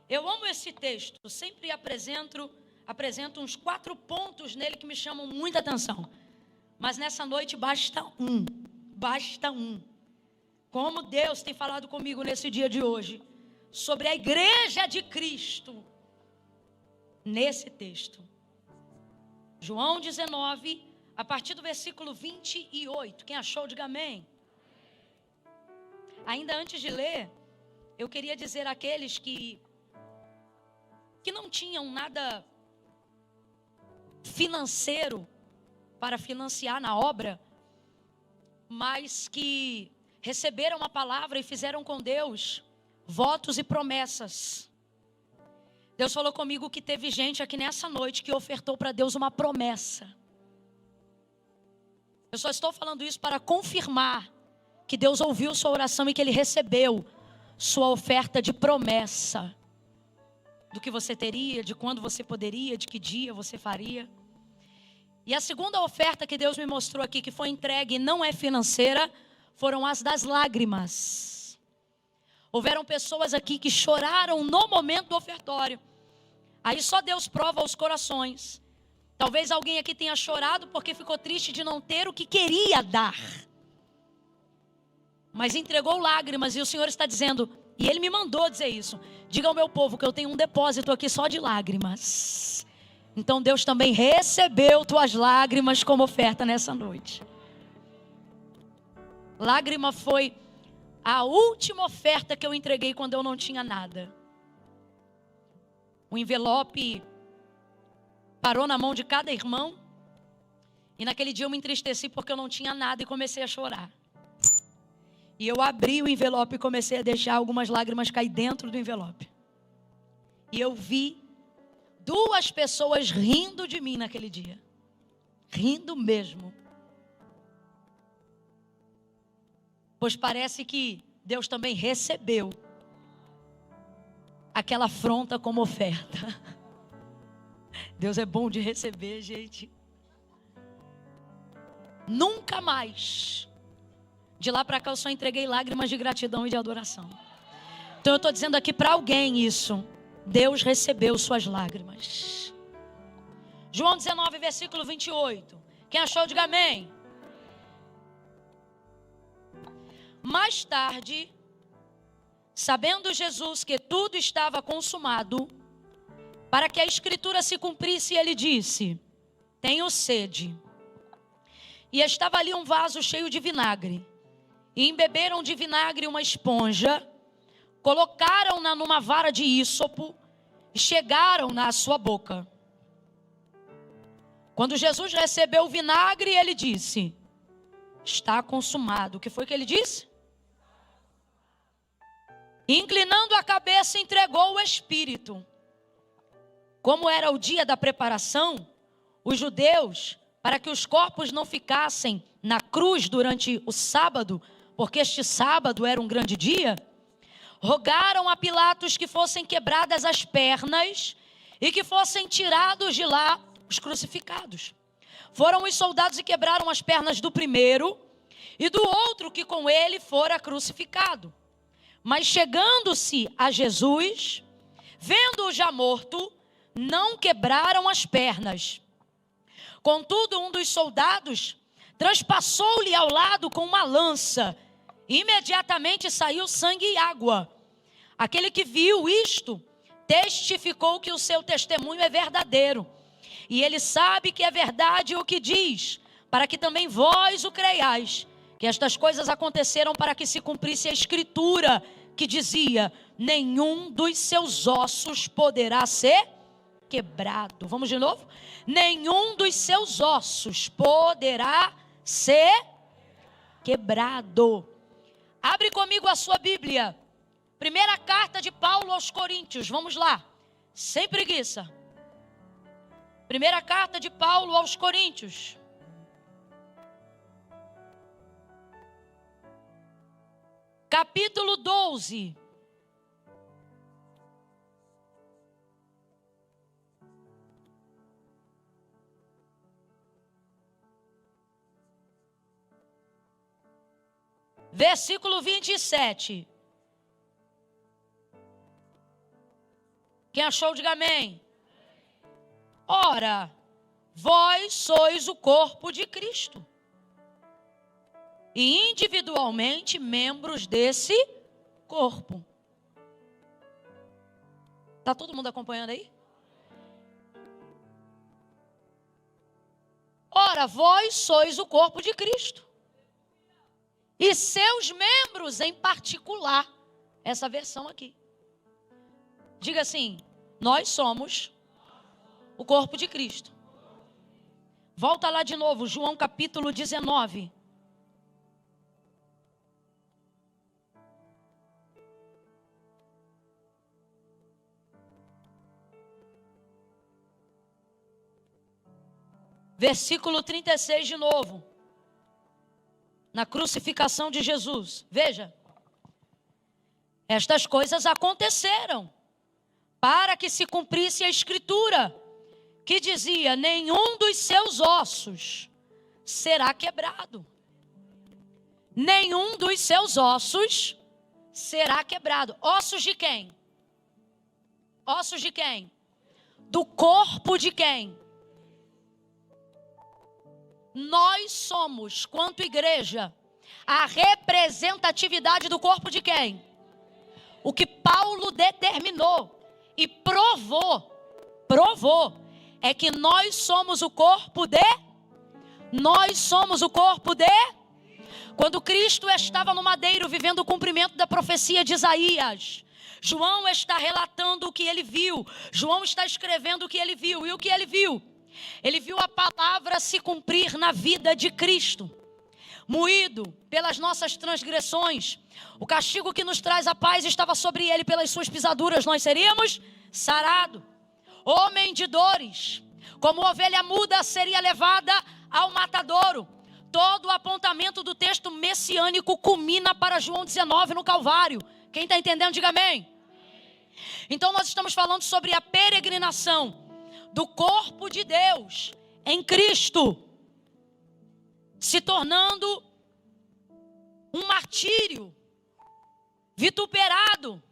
Eu amo esse texto, sempre apresento uns 4 pontos nele que me chamam muita atenção. Mas nessa noite basta um. Como Deus tem falado comigo nesse dia de hoje, sobre a igreja de Cristo, nesse texto. João 19, a partir do versículo 28. Quem achou, diga amém. Ainda antes de ler, eu queria dizer àqueles que não tinham nada financeiro para financiar na obra, mas que receberam a palavra e fizeram com Deus votos e promessas. Deus falou comigo que teve gente aqui nessa noite que ofertou para Deus uma promessa. Eu só estou falando isso para confirmar que Deus ouviu sua oração e que Ele recebeu sua oferta de promessa. do que você teria, de quando você poderia, de que dia você faria. E a segunda oferta que Deus me mostrou aqui, que foi entregue, não é financeira, foram as das lágrimas. Houveram pessoas aqui que choraram no momento do ofertório. Aí só Deus prova os corações. Talvez alguém aqui tenha chorado porque ficou triste de não ter o que queria dar. Mas entregou lágrimas, e o Senhor está dizendo, e Ele me mandou dizer isso: diga ao meu povo que eu tenho um depósito aqui só de lágrimas. Então Deus também recebeu tuas lágrimas como oferta nessa noite. Lágrima foi a última oferta que eu entreguei quando eu não tinha nada. O envelope parou na mão de cada irmão. E naquele dia eu me entristeci porque eu não tinha nada e comecei a chorar. E eu abri o envelope e comecei a deixar algumas lágrimas cair dentro do envelope. E eu vi 2 pessoas rindo de mim naquele dia. Rindo mesmo. Pois parece que Deus também recebeu aquela afronta como oferta. Deus é bom de receber, gente. Nunca mais. De lá para cá eu só entreguei lágrimas de gratidão e de adoração. Então eu estou dizendo aqui para alguém isso. Deus recebeu suas lágrimas. João 19, versículo 28. Quem achou, diga amém. Mais tarde, sabendo Jesus que tudo estava consumado, para que a escritura se cumprisse, ele disse: tenho sede. E estava ali um vaso cheio de vinagre. E embeberam de vinagre uma esponja, colocaram-na numa vara de ísopo e chegaram-na à sua boca. Quando Jesus recebeu o vinagre, ele disse: está consumado. O que foi que ele disse? E, inclinando a cabeça, entregou o Espírito. Como era o dia da preparação, os judeus, para que os corpos não ficassem na cruz durante o sábado, porque este sábado era um grande dia, rogaram a Pilatos que fossem quebradas as pernas e que fossem tirados de lá os crucificados. Foram os soldados e quebraram as pernas do primeiro e do outro que com ele fora crucificado. Mas chegando-se a Jesus, vendo-o já morto, não quebraram as pernas. Contudo, um dos soldados transpassou-lhe ao lado com uma lança. Imediatamente saiu sangue e água. Aquele que viu isto testificou que o seu testemunho é verdadeiro. E ele sabe que é verdade o que diz, para que também vós o creiais, que estas coisas aconteceram para que se cumprisse a escritura que dizia: nenhum dos seus ossos poderá ser quebrado. Vamos de novo? Nenhum dos seus ossos poderá ser quebrado. Abre comigo a sua Bíblia. Primeira carta de Paulo aos Coríntios. Vamos lá. Sem preguiça. Primeira carta de Paulo aos Coríntios. Capítulo 12. Versículo 27. Quem achou, diga amém. Ora, vós sois o corpo de Cristo, e individualmente membros desse corpo. Está todo mundo acompanhando aí? Ora, vós sois o corpo de Cristo, e seus membros em particular. Essa versão aqui. Diga assim: nós somos o corpo de Cristo. Volta lá de novo, João capítulo 19. Versículo 36 de novo. Na crucificação de Jesus. Veja. Estas coisas aconteceram para que se cumprisse a escritura, que dizia: nenhum dos seus ossos será quebrado. Nenhum dos seus ossos será quebrado. Ossos de quem? Ossos de quem? Do corpo de quem? Nós somos, quanto igreja, a representatividade do corpo de quem? O que Paulo determinou e provou, é que nós somos o corpo de... Nós somos o corpo de... Quando Cristo estava no madeiro vivendo o cumprimento da profecia de Isaías, João está relatando o que ele viu. João está escrevendo o que ele viu. E o que ele viu? Ele viu a palavra se cumprir na vida de Cristo. Moído pelas nossas transgressões, o castigo que nos traz a paz estava sobre ele, pelas suas pisaduras nós seríamos sarados. Homem de dores, como ovelha muda seria levada ao matadouro. Todo o apontamento do texto messiânico culmina para João 19 no Calvário. Quem está entendendo, diga amém. Então nós estamos falando sobre a peregrinação do corpo de Deus em Cristo, se tornando um martírio, vituperado,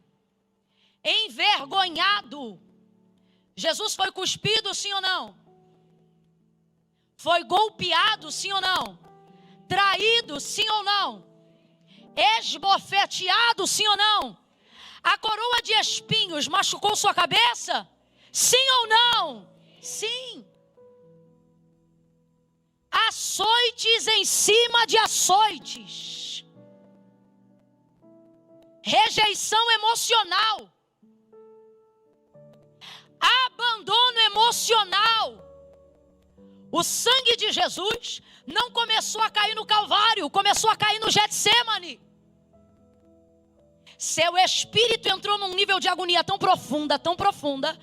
envergonhado. Jesus foi cuspido, sim ou não? Foi golpeado, sim ou não? Traído, sim ou não? Esbofeteado, sim ou não? A coroa de espinhos machucou sua cabeça? Sim ou não? Sim. Açoites em cima de açoites. Rejeição emocional. Abandono emocional. O sangue de Jesus não começou a cair no Calvário, começou a cair no Getsemane. Seu espírito entrou num nível de agonia tão profunda,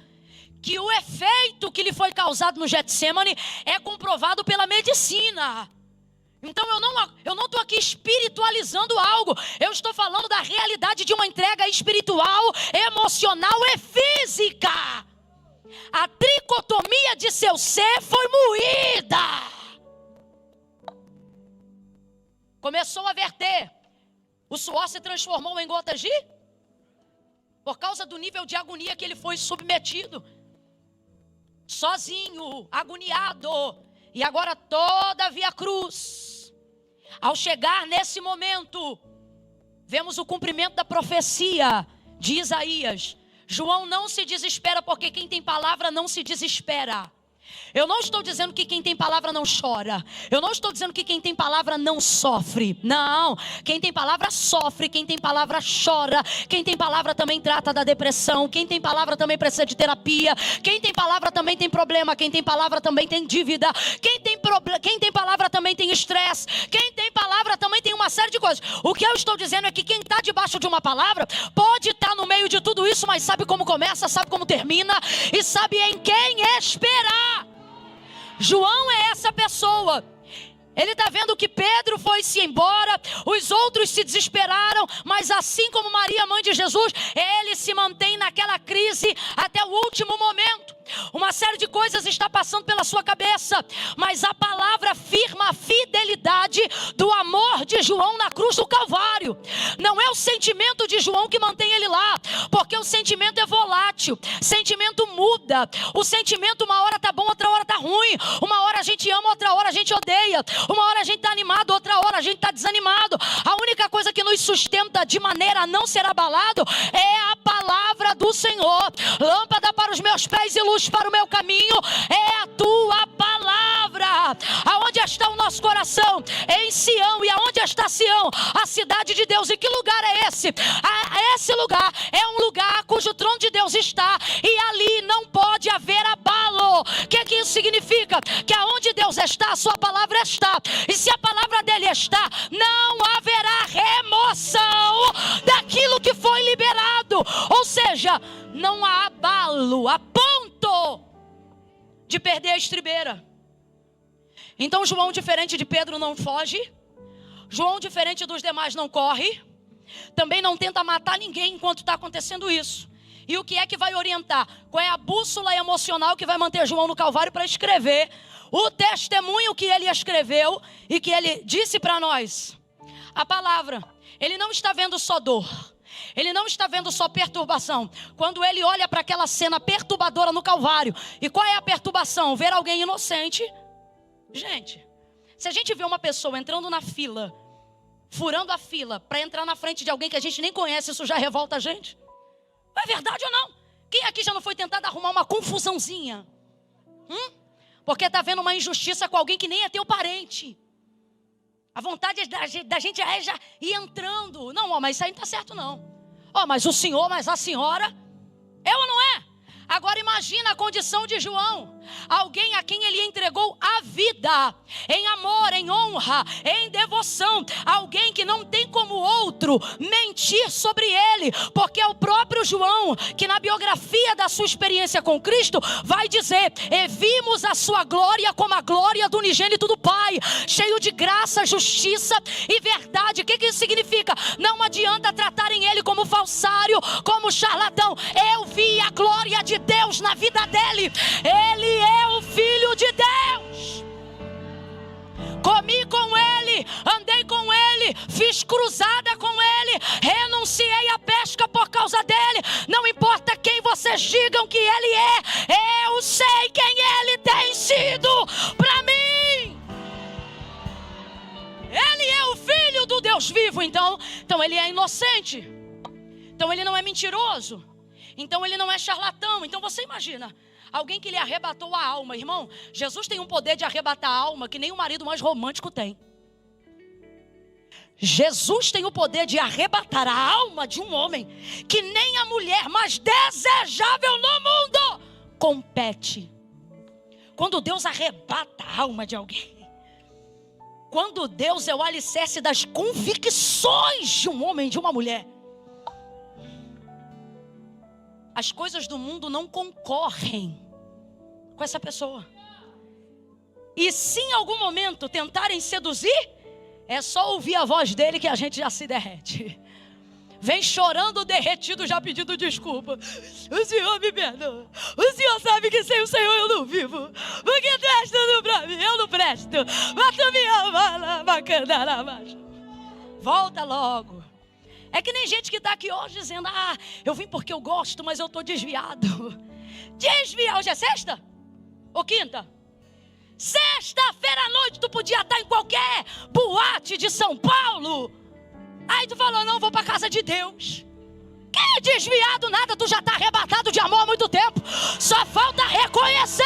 que o efeito que lhe foi causado no Getsemane é comprovado pela medicina. Então eu não estou aqui espiritualizando algo, eu estou falando da realidade de uma entrega espiritual, emocional e física. A tricotomia de seu ser foi moída. Começou a verter. O suor se transformou em gotas de... Por causa do nível de agonia que ele foi submetido. Sozinho, agoniado. E agora todavia a cruz. Ao chegar nesse momento, vemos o cumprimento da profecia de Isaías. João não se desespera, porque quem tem palavra não se desespera. Eu não estou dizendo que quem tem palavra não chora. Eu não estou dizendo que quem tem palavra não sofre. Não, quem tem palavra sofre. Quem tem palavra chora. Quem tem palavra também trata da depressão. Quem tem palavra também precisa de terapia. Quem tem palavra também tem problema. Quem tem palavra também tem dívida. Quem tem palavra também tem estresse. Quem tem palavra também tem uma série de coisas. O que eu estou dizendo é que quem está debaixo de uma palavra pode estar no meio de tudo isso, mas sabe como começa, sabe como termina e sabe em quem esperar. João é essa pessoa. Ele está vendo que Pedro foi-se embora, os outros se desesperaram, mas assim como Maria, mãe de Jesus, ele se mantém naquela crise até o último momento. Uma série de coisas está passando pela sua cabeça, mas a palavra afirma a fidelidade do amor de João na cruz do Calvário. Não é o sentimento de João que mantém ele lá, porque o sentimento é volátil, sentimento muda. O sentimento uma hora tá bom, outra hora tá ruim. Uma hora a gente ama, outra hora a gente odeia. Uma hora a gente está animado, outra hora a gente está desanimado. A única coisa que nos sustenta de maneira a não ser abalado é a palavra do Senhor. Lâmpada para os meus pés e luz para o meu caminho é a tua palavra. Aonde está o nosso coração? Em Sião. E aonde está Sião? A cidade de Deus. E que lugar é esse? Esse lugar é um lugar cujo trono de Deus está, e ali não pode haver abalo. O que isso significa? Que aonde Deus está, a sua palavra está. E se a palavra dele está, não haverá remoção daquilo que foi liberado. Ou seja, não há abalo a ponto de perder a estribeira. Então João, diferente de Pedro, não foge. João, diferente dos demais, não corre. Também não tenta matar ninguém enquanto está acontecendo isso. E o que é que vai orientar? Qual é a bússola emocional que vai manter João no Calvário para escrever o testemunho que ele escreveu e que ele disse para nós? A palavra. Ele não está vendo só dor. Ele não está vendo só perturbação. Quando ele olha para aquela cena perturbadora no Calvário. E qual é a perturbação? Ver alguém inocente. Gente, se a gente vê uma pessoa entrando na fila, furando a fila para entrar na frente de alguém que a gente nem conhece, isso já revolta a gente? É verdade ou não? Quem aqui já não foi tentado arrumar uma confusãozinha? Porque está vendo uma injustiça com alguém que nem é teu parente. A vontade da gente é já ir entrando. Não, mas isso aí não está certo não. Mas o senhor, mas a senhora. É ou não é? Agora imagina a condição de João. Alguém a quem ele entregou a vida. Em amor, em honra, em devoção. Alguém que não tem como outro mentir sobre ele. Porque é o próprio João que na biografia da sua experiência com Cristo vai dizer: e vimos a sua glória como a glória do unigênito do Pai. Cheio de graça, justiça e verdade. O que isso significa? Não adianta tratarem ele como falsário, como charlatão. Eu vi a glória de Deus na vida dele. Ele é o Filho de Deus. Comi com ele, andei com ele, fiz cruzada com ele, renunciei à pesca por causa dele. Não importa quem vocês digam que ele é, eu sei quem ele tem sido para mim. Ele é o Filho do Deus vivo. Então ele é inocente. Então ele não é mentiroso. Então ele não é charlatão. Então você imagina alguém que lhe arrebatou a alma. Irmão, Jesus tem um poder de arrebatar a alma que nem o marido mais romântico tem. Jesus tem o poder de arrebatar a alma de um homem que nem a mulher mais desejável no mundo compete. Quando Deus arrebata a alma de alguém, quando Deus é o alicerce das convicções de um homem, de uma mulher, as coisas do mundo não concorrem com essa pessoa. E se em algum momento tentarem seduzir, é só ouvir a voz dele que a gente já se derrete. Vem chorando derretido, já pedindo desculpa. O Senhor me perdoa. O Senhor sabe que sem o Senhor eu não vivo. Porque tu és tudo pra mim, eu não presto. Mas tu me ama, bacana na marcha. Volta logo. É que nem gente que está aqui hoje dizendo: eu vim porque eu gosto, mas eu estou desviado. Desviar, hoje é sexta? Ou quinta? Sexta-feira à noite tu podia estar em qualquer boate de São Paulo. Aí tu falou: não, vou para a casa de Deus. Que desviado nada, tu já está arrebatado de amor há muito tempo. Só falta reconhecer.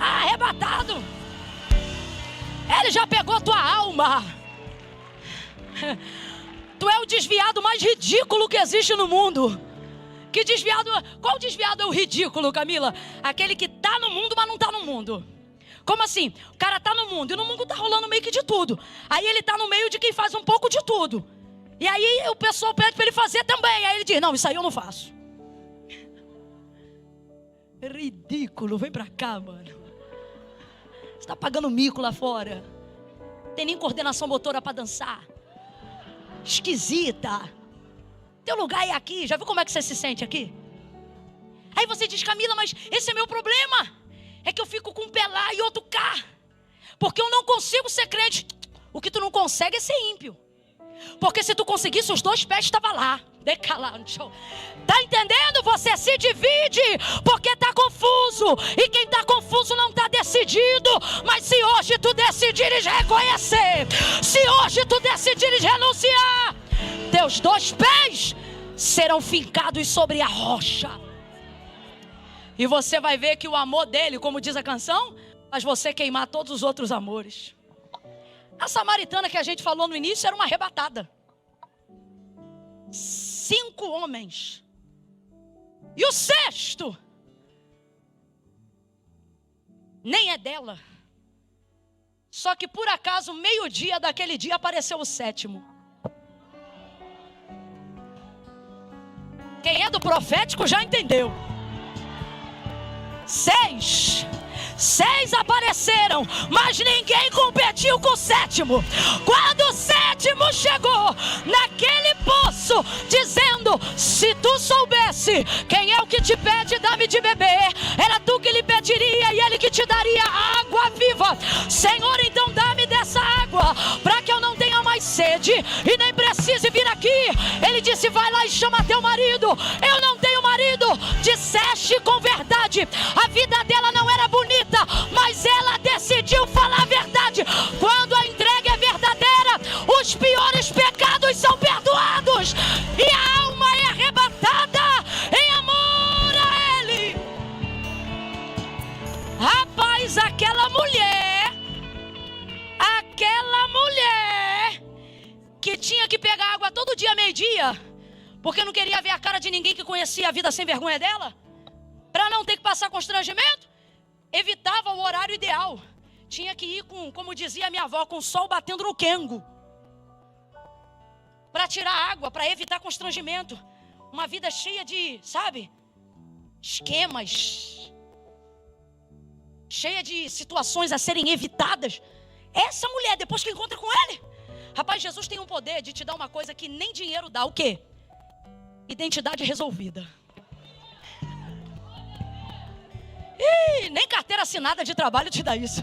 Arrebatado. Ele já pegou tua alma. Tu é o desviado mais ridículo que existe no mundo. Que desviado? Qual desviado é o ridículo, Camila? Aquele que está no mundo, mas não está no mundo. Como assim? O cara está no mundo e no mundo está rolando meio que de tudo. Aí ele está no meio de quem faz um pouco de tudo. E aí o pessoal pede para ele fazer também. Aí ele diz: não, isso aí eu não faço. Ridículo, vem pra cá, mano. Você está pagando mico lá fora. Tem nem coordenação motora para dançar. Esquisita. Teu lugar é aqui. Já viu como é que você se sente aqui? Aí você diz: Camila, mas esse é meu problema. É que eu fico com um pé lá e outro cá. Porque eu não consigo ser crente. O que tu não consegue é ser ímpio. Porque se tu conseguisse, os dois pés estavam lá. Tá entendendo? Você se divide porque tá confuso. E quem tá confuso não tá decidido. Mas se hoje tu decidires reconhecer, se hoje tu decidires renunciar, teus dois pés serão fincados sobre a rocha. E você vai ver que o amor dele, como diz a canção, faz você queimar todos os outros amores. A samaritana que a gente falou no início era uma arrebatada. 5 homens. E o sexto nem é dela. Só que por acaso, meio-dia daquele dia, apareceu o sétimo. Quem é do profético já entendeu. 6 apareceram, mas ninguém competiu com o sétimo. Quando o sétimo último chegou naquele poço, dizendo: se tu soubesse quem é o que te pede, dá-me de beber, era tu que lhe pediria e ele que te daria água viva. Senhor, então dá-me dessa água, para que eu não tenha mais sede e nem precise vir aqui. Ele disse: vai lá e chama teu marido. Eu não tenho marido. Disseste com verdade. A vida dela não era bonita, mas ela decidiu falar a verdade. Quando a entrega é verdadeira, os piores pecados são perdoados e a alma é arrebatada em amor a Ele. Rapaz, aquela mulher que tinha que pegar água todo dia, meio-dia, porque não queria ver a cara de ninguém que conhecia a vida sem vergonha dela, para não ter que passar constrangimento, evitava o horário ideal. Tinha que ir com, como dizia a minha avó, com o sol batendo no quengo, para tirar água, para evitar constrangimento. Uma vida cheia de, sabe, esquemas, cheia de situações a serem evitadas. Essa mulher, depois que encontra com ele, rapaz, Jesus tem um poder de te dar uma coisa que nem dinheiro dá. O quê? Identidade resolvida. Ih, nem carteira assinada de trabalho te dá isso.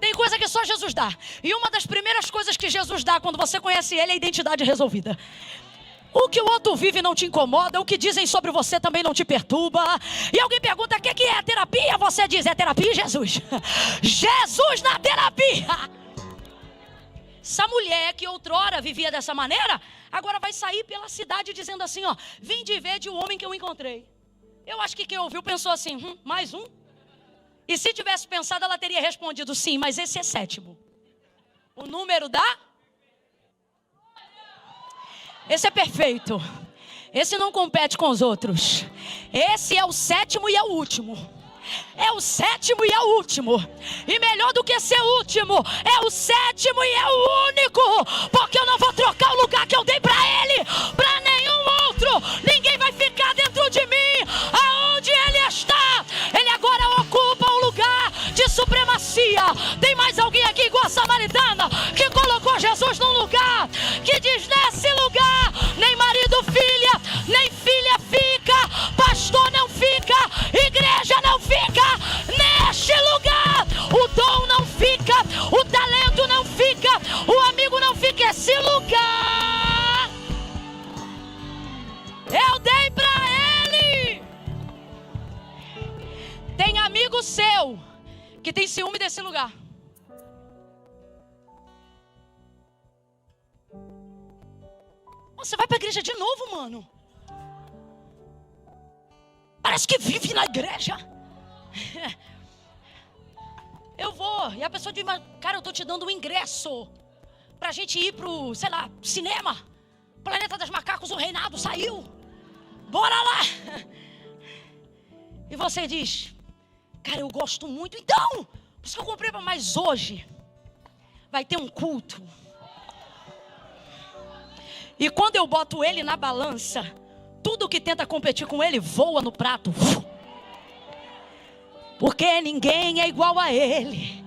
Tem coisa que só Jesus dá. E uma das primeiras coisas que Jesus dá quando você conhece Ele é a identidade resolvida. O que o outro vive não te incomoda, o que dizem sobre você também não te perturba. E alguém pergunta: o que é a terapia? Você diz: é terapia, Jesus. Jesus na terapia. Essa mulher que outrora vivia dessa maneira, agora vai sair pela cidade dizendo assim: ó, vim de ver de um homem que eu encontrei. Eu acho que quem ouviu pensou assim: mais um? E se tivesse pensado, ela teria respondido: sim, mas esse é sétimo. O número da... Esse é perfeito. Esse não compete com os outros. Esse é o sétimo e é o último. É o sétimo e é o último. E melhor do que ser último, é o sétimo e é o único. Porque eu não vou trocar o lugar que eu dei pra ele pra nenhum outro. Ninguém vai ficar dentro de mim. Aonde ele está, ele agora ocupa um lugar de supremacia. Tem mais alguém aqui igual a samaritana, que colocou Jesus num lugar, que diz: nesse lugar nem marido, filha, nem filha fica, pastor não fica, igreja não fica. Neste lugar o dom não fica, o talento não fica, o amigo não fica. Esse lugar eu dei pra ele. Tem amigo seu que tem ciúme desse lugar. Você vai pra igreja de novo, mano? Parece que vive na igreja. Eu vou. E a pessoa diz: mas, cara, eu tô te dando um ingresso pra gente ir pro, sei lá, cinema. Planeta das Macacos, o Reinado saiu. Bora lá. E você diz: cara, eu gosto muito. Então, por isso que eu comprei. Mas hoje vai ter um culto. E quando eu boto ele na balança, tudo que tenta competir com ele voa no prato. Porque ninguém é igual a ele.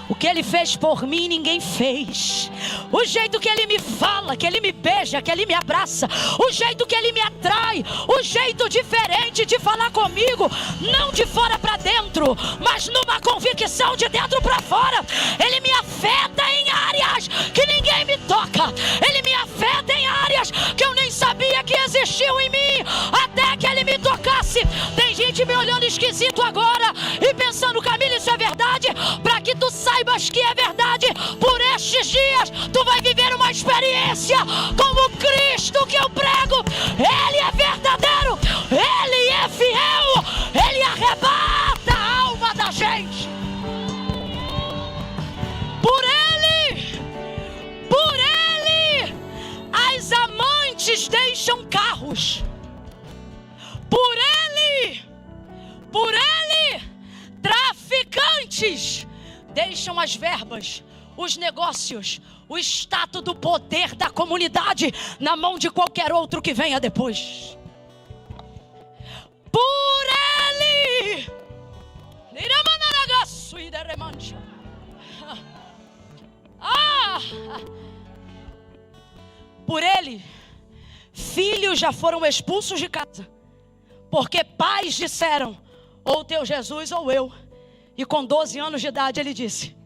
O que ele fez por mim, ninguém fez. O jeito que ele me fala, que ele me beija, que ele me abraça, o jeito que ele me atrai, o jeito diferente de falar comigo, não de fora para dentro, mas numa convicção de dentro para fora. Ele me afeta em áreas que ninguém me toca. Ele me afeta em áreas que eu nem sabia que existiam em mim, até que ele me tocasse. Tem gente me olhando esquisito agora e pensando: Camila, isso é verdade? Para que tu saibas que é verdade, por estes dias tu vai viver uma experiência como Cristo que eu prego. Ele é verdadeiro, ele é fiel, ele arrebata a alma da gente. Por ele, as amantes deixam carros. Por ele, traficantes deixam as verbas, os negócios, o status do poder da comunidade na mão de qualquer outro que venha depois. Por ele, Por ele, filhos já foram expulsos de casa, porque pais disseram, ou teu Jesus ou eu. E com 12 anos de idade ele disse,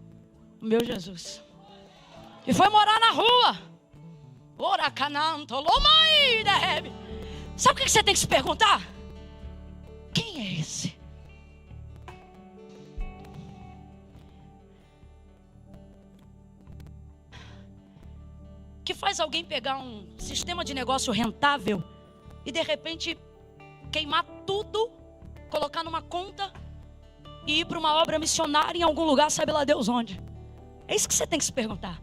o meu Jesus. E foi morar na rua. Sabe o que você tem que se perguntar? Quem é esse? Que faz alguém pegar um sistema de negócio rentável e de repente queimar tudo, colocar numa conta e ir para uma obra missionária em algum lugar, sabe lá Deus onde. É isso que você tem que se perguntar.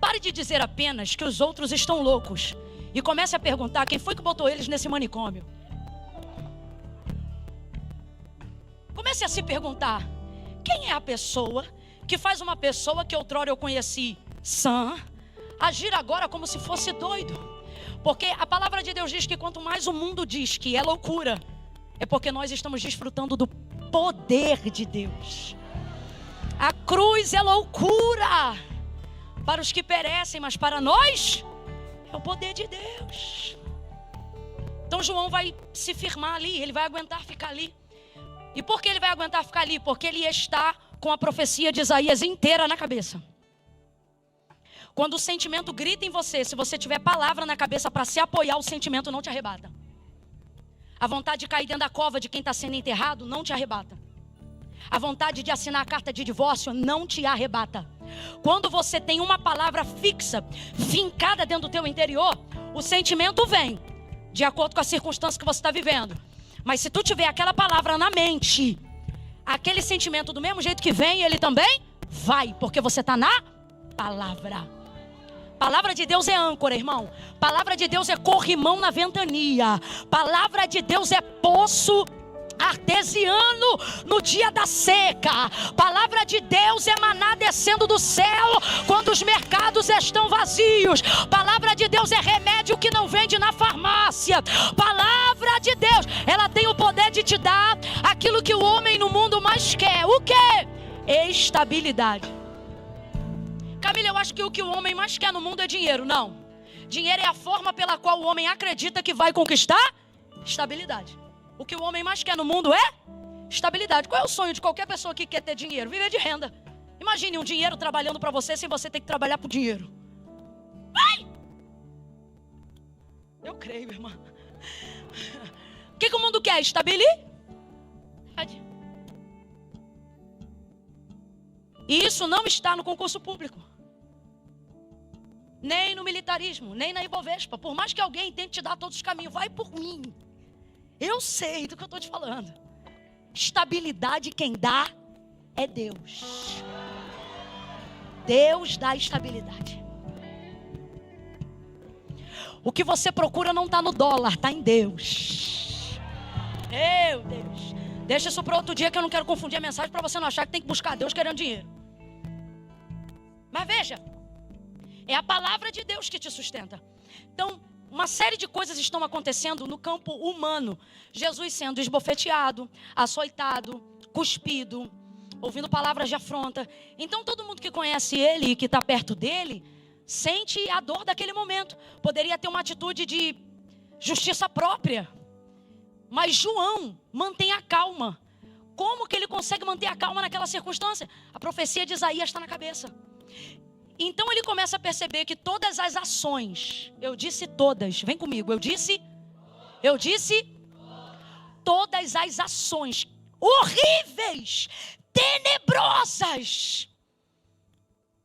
Pare de dizer apenas que os outros estão loucos e comece a perguntar quem foi que botou eles nesse manicômio. Comece a se perguntar, quem é a pessoa que faz uma pessoa que outrora eu conheci sã agir agora como se fosse doido? Porque a palavra de Deus diz que quanto mais o mundo diz que é loucura, é porque nós estamos desfrutando do poder de Deus. A cruz é loucura para os que perecem, mas para nós é o poder de Deus. Então João vai se firmar ali, ele vai aguentar ficar ali. E por que ele vai aguentar ficar ali? Porque ele está com a profecia de Isaías inteira na cabeça. Quando o sentimento grita em você, se você tiver palavra na cabeça para se apoiar, o sentimento não te arrebata. A vontade de cair dentro da cova de quem está sendo enterrado não te arrebata. A vontade de assinar a carta de divórcio não te arrebata. Quando você tem uma palavra fixa, fincada dentro do teu interior, o sentimento vem de acordo com a circunstância que você está vivendo. Mas se tu tiver aquela palavra na mente, aquele sentimento do mesmo jeito que vem, ele também vai, porque você está na palavra. Palavra de Deus é âncora, irmão. Palavra de Deus é corrimão na ventania. Palavra de Deus é poço artesiano no dia da seca. Palavra de Deus é maná descendo do céu quando os mercados estão vazios. Palavra de Deus é remédio que não vende na farmácia. Palavra de Deus, ela tem o poder de te dar aquilo que o homem no mundo mais quer. O quê? Estabilidade. Camila, eu acho que o que o homem mais quer no mundo é dinheiro. Não. Dinheiro é a forma pela qual o homem acredita que vai conquistar estabilidade. O que o homem mais quer no mundo é estabilidade. Qual é o sonho de qualquer pessoa que quer ter dinheiro? Viver de renda. Imagine um dinheiro trabalhando para você sem você ter que trabalhar por dinheiro. Vai! Eu creio, irmã. O que o mundo quer? Estabilidade. E isso não está no concurso público, nem no militarismo, nem na Ibovespa. Por mais que alguém tente te dar todos os caminhos, vai por mim. Eu sei do que eu estou te falando. Estabilidade quem dá é Deus. Deus dá estabilidade. O que você procura não está no dólar, está em Deus. Meu Deus. Deixa isso para outro dia que eu não quero confundir a mensagem para você não achar que tem que buscar Deus querendo dinheiro. Mas veja, é a palavra de Deus que te sustenta. Então, uma série de coisas estão acontecendo no campo humano. Jesus sendo esbofeteado, açoitado, cuspido, ouvindo palavras de afronta. Então todo mundo que conhece ele e que está perto dele, sente a dor daquele momento. Poderia ter uma atitude de justiça própria. Mas João mantém a calma. Como que ele consegue manter a calma naquela circunstância? A profecia de Isaías está na cabeça. Então ele começa a perceber que todas as ações, eu disse todas, vem comigo, eu disse todas as ações horríveis, tenebrosas,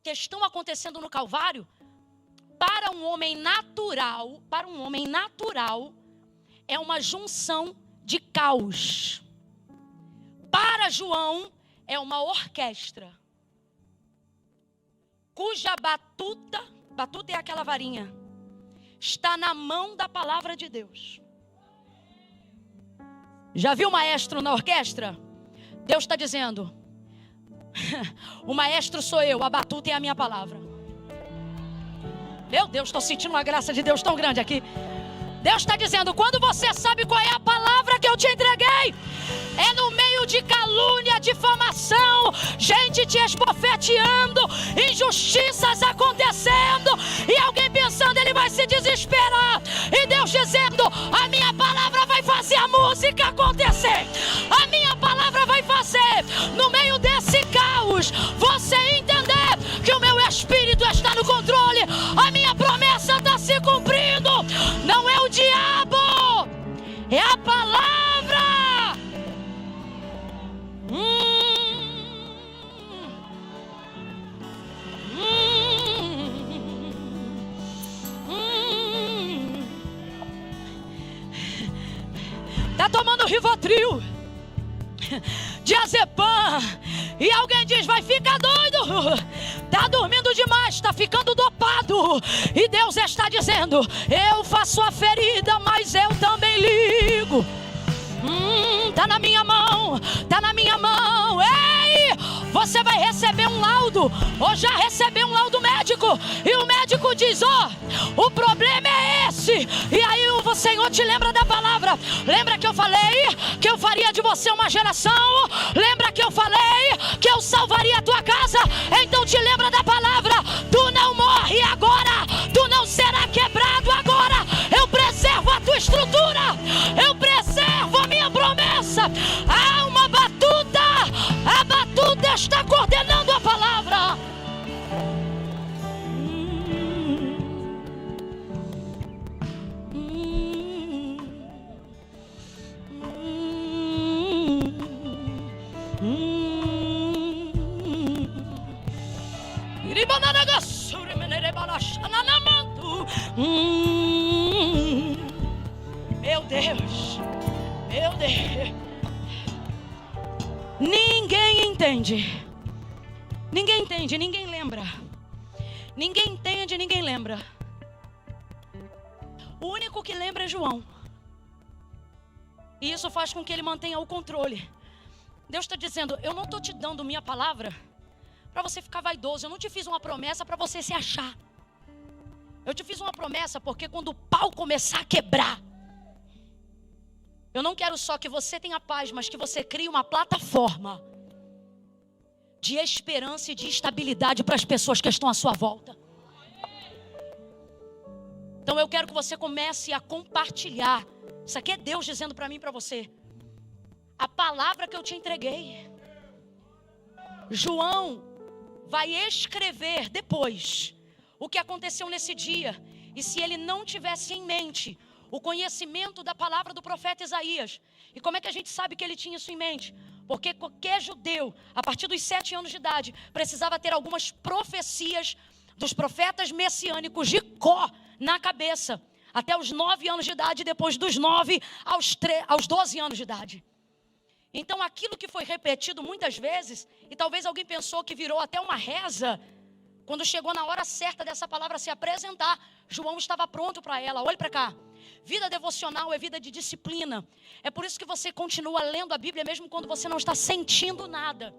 que estão acontecendo no Calvário, para um homem natural, é uma junção de caos. Para João, é uma orquestra, cuja batuta é aquela varinha, está na mão da palavra de Deus. Já viu o maestro na orquestra? Deus está dizendo, o maestro sou eu, a batuta é a minha palavra. Meu Deus, estou sentindo uma graça de Deus tão grande aqui. Deus está dizendo, quando você sabe qual é a palavra que eu te entreguei, é no meio de calúnia, difamação, gente te esbofeteando, injustiças acontecendo, e alguém pensando, ele vai se desesperar. esperar. E Deus dizendo: a minha palavra vai fazer a música acontecer. A minha palavra vai fazer, no meio desse caos, você entender que o meu Espírito está no controle. A minha promessa está se cumprindo. Não é o diabo, é a palavra. Tá tomando Rivotril, diazepam, e alguém diz: vai ficar doido, tá dormindo demais, tá ficando dopado. E Deus está dizendo: eu faço a ferida, mas eu também ligo. Tá na minha mão, tá na minha mão. Ei, você vai receber um laudo, ou já recebeu um laudo médico, e o médico diz: o problema é esse. E aí o Senhor te lembra da palavra. Lembra que eu falei que eu faria de você uma geração? Lembra que eu falei que eu salvaria a tua casa? Então te lembra da palavra. Tu não morre agora, tu não será quebrado agora. Eu preservo a tua estrutura, eu preservo a minha promessa. Há uma batuta, a batuta está coordenando a palavra. Meu Deus, meu Deus. Ninguém entende. Ninguém entende, ninguém lembra. Ninguém entende, ninguém lembra. O único que lembra é João. E isso faz com que ele mantenha o controle. Deus está dizendo: eu não estou te dando minha palavra para você ficar vaidoso. Eu não te fiz uma promessa para você se achar. Eu te fiz uma promessa porque quando o pau começar a quebrar, eu não quero só que você tenha paz, mas que você crie uma plataforma de esperança e de estabilidade para as pessoas que estão à sua volta. Então eu quero que você comece a compartilhar. Isso aqui é Deus dizendo para mim e para você: a palavra que eu te entreguei. João vai escrever depois o que aconteceu nesse dia. E se ele não tivesse em mente o conhecimento da palavra do profeta Isaías. E como é que a gente sabe que ele tinha isso em mente? Porque qualquer judeu, a partir dos 7 anos de idade, precisava ter algumas profecias dos profetas messiânicos de cor na cabeça, até os 9 anos de idade, depois dos 9 aos 12 anos de idade. Então aquilo que foi repetido muitas vezes, e talvez alguém pensou que virou até uma reza, quando chegou na hora certa dessa palavra se apresentar, João estava pronto para ela. Olhe para cá. Vida devocional é vida de disciplina. É por isso que você continua lendo a Bíblia mesmo quando você não está sentindo nada.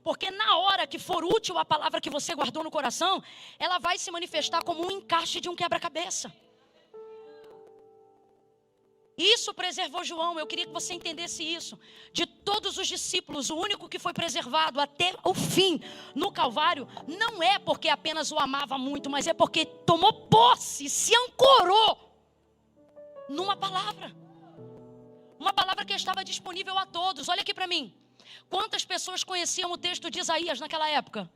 Porque na hora que for útil a palavra que você guardou no coração, ela vai se manifestar como um encaixe de um quebra-cabeça. Isso preservou João. Eu queria que você entendesse isso. De todos os discípulos, o único que foi preservado até o fim no Calvário, não é porque apenas o amava muito, mas é porque tomou posse, se ancorou numa palavra. Uma palavra que estava disponível a todos. Olha aqui para mim. Quantas pessoas conheciam o texto de Isaías naquela época?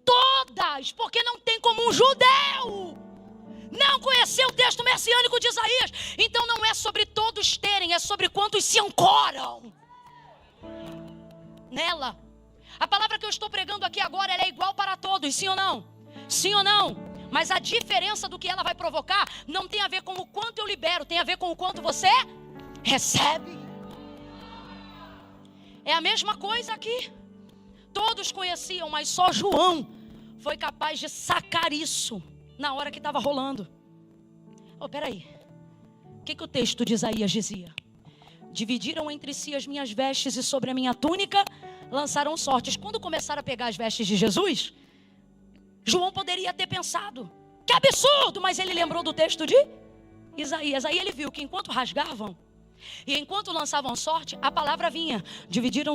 Todas, porque não tem como um judeu não conhecer o texto messiânico de Isaías. Então não é sobre todos terem, é sobre quantos se ancoram nela. A palavra que eu estou pregando aqui agora, ela é igual para todos, sim ou não? Sim ou não? Mas a diferença do que ela vai provocar não tem a ver com o quanto eu libero, tem a ver com o quanto você recebe. É a mesma coisa aqui. Todos conheciam, mas só João foi capaz de sacar isso na hora que estava rolando. Peraí. O que o texto de Isaías dizia? Dividiram entre si as minhas vestes e sobre a minha túnica lançaram sortes. Quando começaram a pegar as vestes de Jesus, João poderia ter pensado: que absurdo! Mas ele lembrou do texto de Isaías. Aí ele viu que enquanto rasgavam e enquanto lançavam sorte, a palavra vinha. Dividiram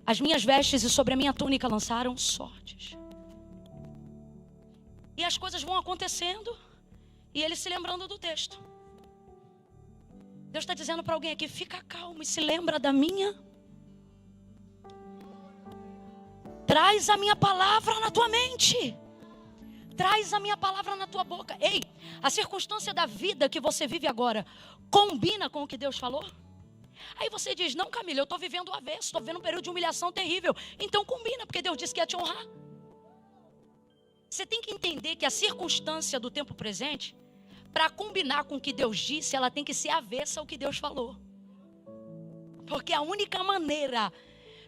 as minhas vestes e sobre a minha túnica lançaram sortes. E as coisas vão acontecendo. E ele se lembrando do texto. Deus está dizendo para alguém aqui: fica calmo e se lembra da minha. Traz a minha palavra na tua mente. Traz a minha palavra na tua boca. Ei, a circunstância da vida que você vive agora combina com o que Deus falou? Aí você diz: não, Camila, eu estou vivendo o avesso, estou vivendo um período de humilhação terrível. Então combina, porque Deus disse que ia te honrar. Você tem que entender que a circunstância do tempo presente, para combinar com o que Deus disse, ela tem que ser avessa ao que Deus falou. Porque a única maneira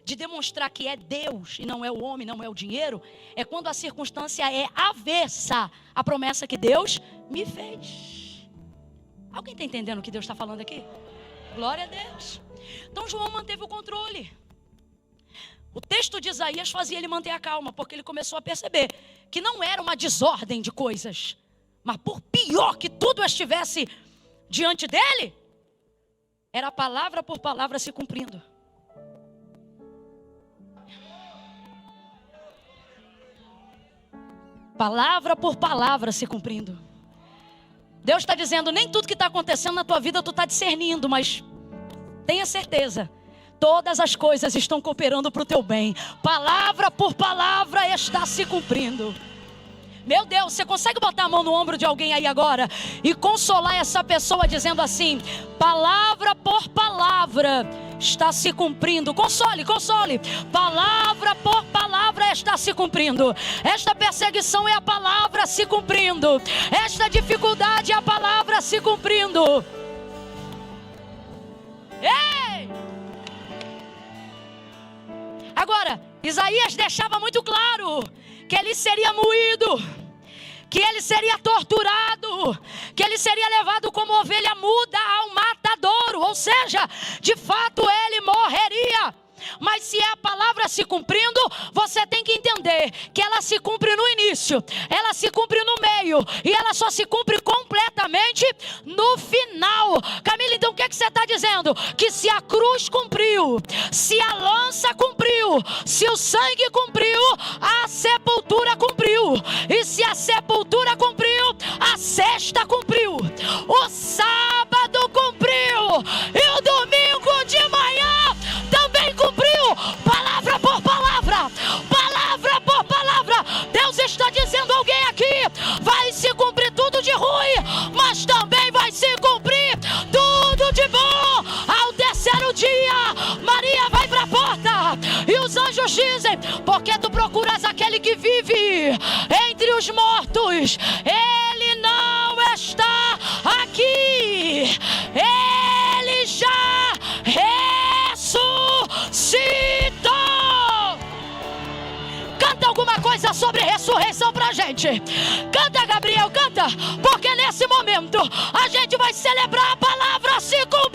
de demonstrar que é Deus e não é o homem, não é o dinheiro, é quando a circunstância é avessa à promessa que Deus me fez. Alguém está entendendo o que Deus está falando aqui? Glória a Deus. Então João manteve o controle. O texto de Isaías fazia ele manter a calma, porque ele começou a perceber que não era uma desordem de coisas, mas por pior que tudo estivesse diante dele, era palavra por palavra se cumprindo. Palavra por palavra se cumprindo. Deus está dizendo: nem tudo que está acontecendo na tua vida tu está discernindo, mas tenha certeza, todas as coisas estão cooperando para o teu bem. Palavra por palavra está se cumprindo. Meu Deus, você consegue botar a mão no ombro de alguém aí agora e consolar essa pessoa dizendo assim: palavra por palavra está se cumprindo. Console, console. Palavra por palavra está se cumprindo. Esta perseguição é a palavra se cumprindo. Esta dificuldade é a palavra se cumprindo. Ei! Agora, Isaías deixava muito claro que ele seria moído, que ele seria torturado, que ele seria levado como ovelha muda ao matadouro. Ou seja, de fato ele morreria. Mas se é a palavra se cumprindo, você tem que entender que ela se cumpre no início, ela se cumpre no meio, e ela só se cumpre completamente no final. Camila, então o que é que você está dizendo? Que se a cruz cumpriu, se a lança cumpriu, se o sangue cumpriu, a sepultura cumpriu. E se a sepultura cumpriu, a sexta cumpriu, o sábado cumpriu, e o domingo de manhã também cumpriu. Palavra por palavra, palavra por palavra. Deus está dizendo a alguém aqui: vai se cumprir tudo de ruim, mas também vai se cumprir tudo de bom. Ao terceiro dia, Maria vai para a porta e os anjos dizem: porque tu procuras aquele que vive entre os mortos, ele não está aqui, ele já ressuscitou. Canta alguma coisa sobre ressurreição pra gente. Canta, Gabriel, canta, porque nesse momento a gente vai celebrar a palavra se cumprindo.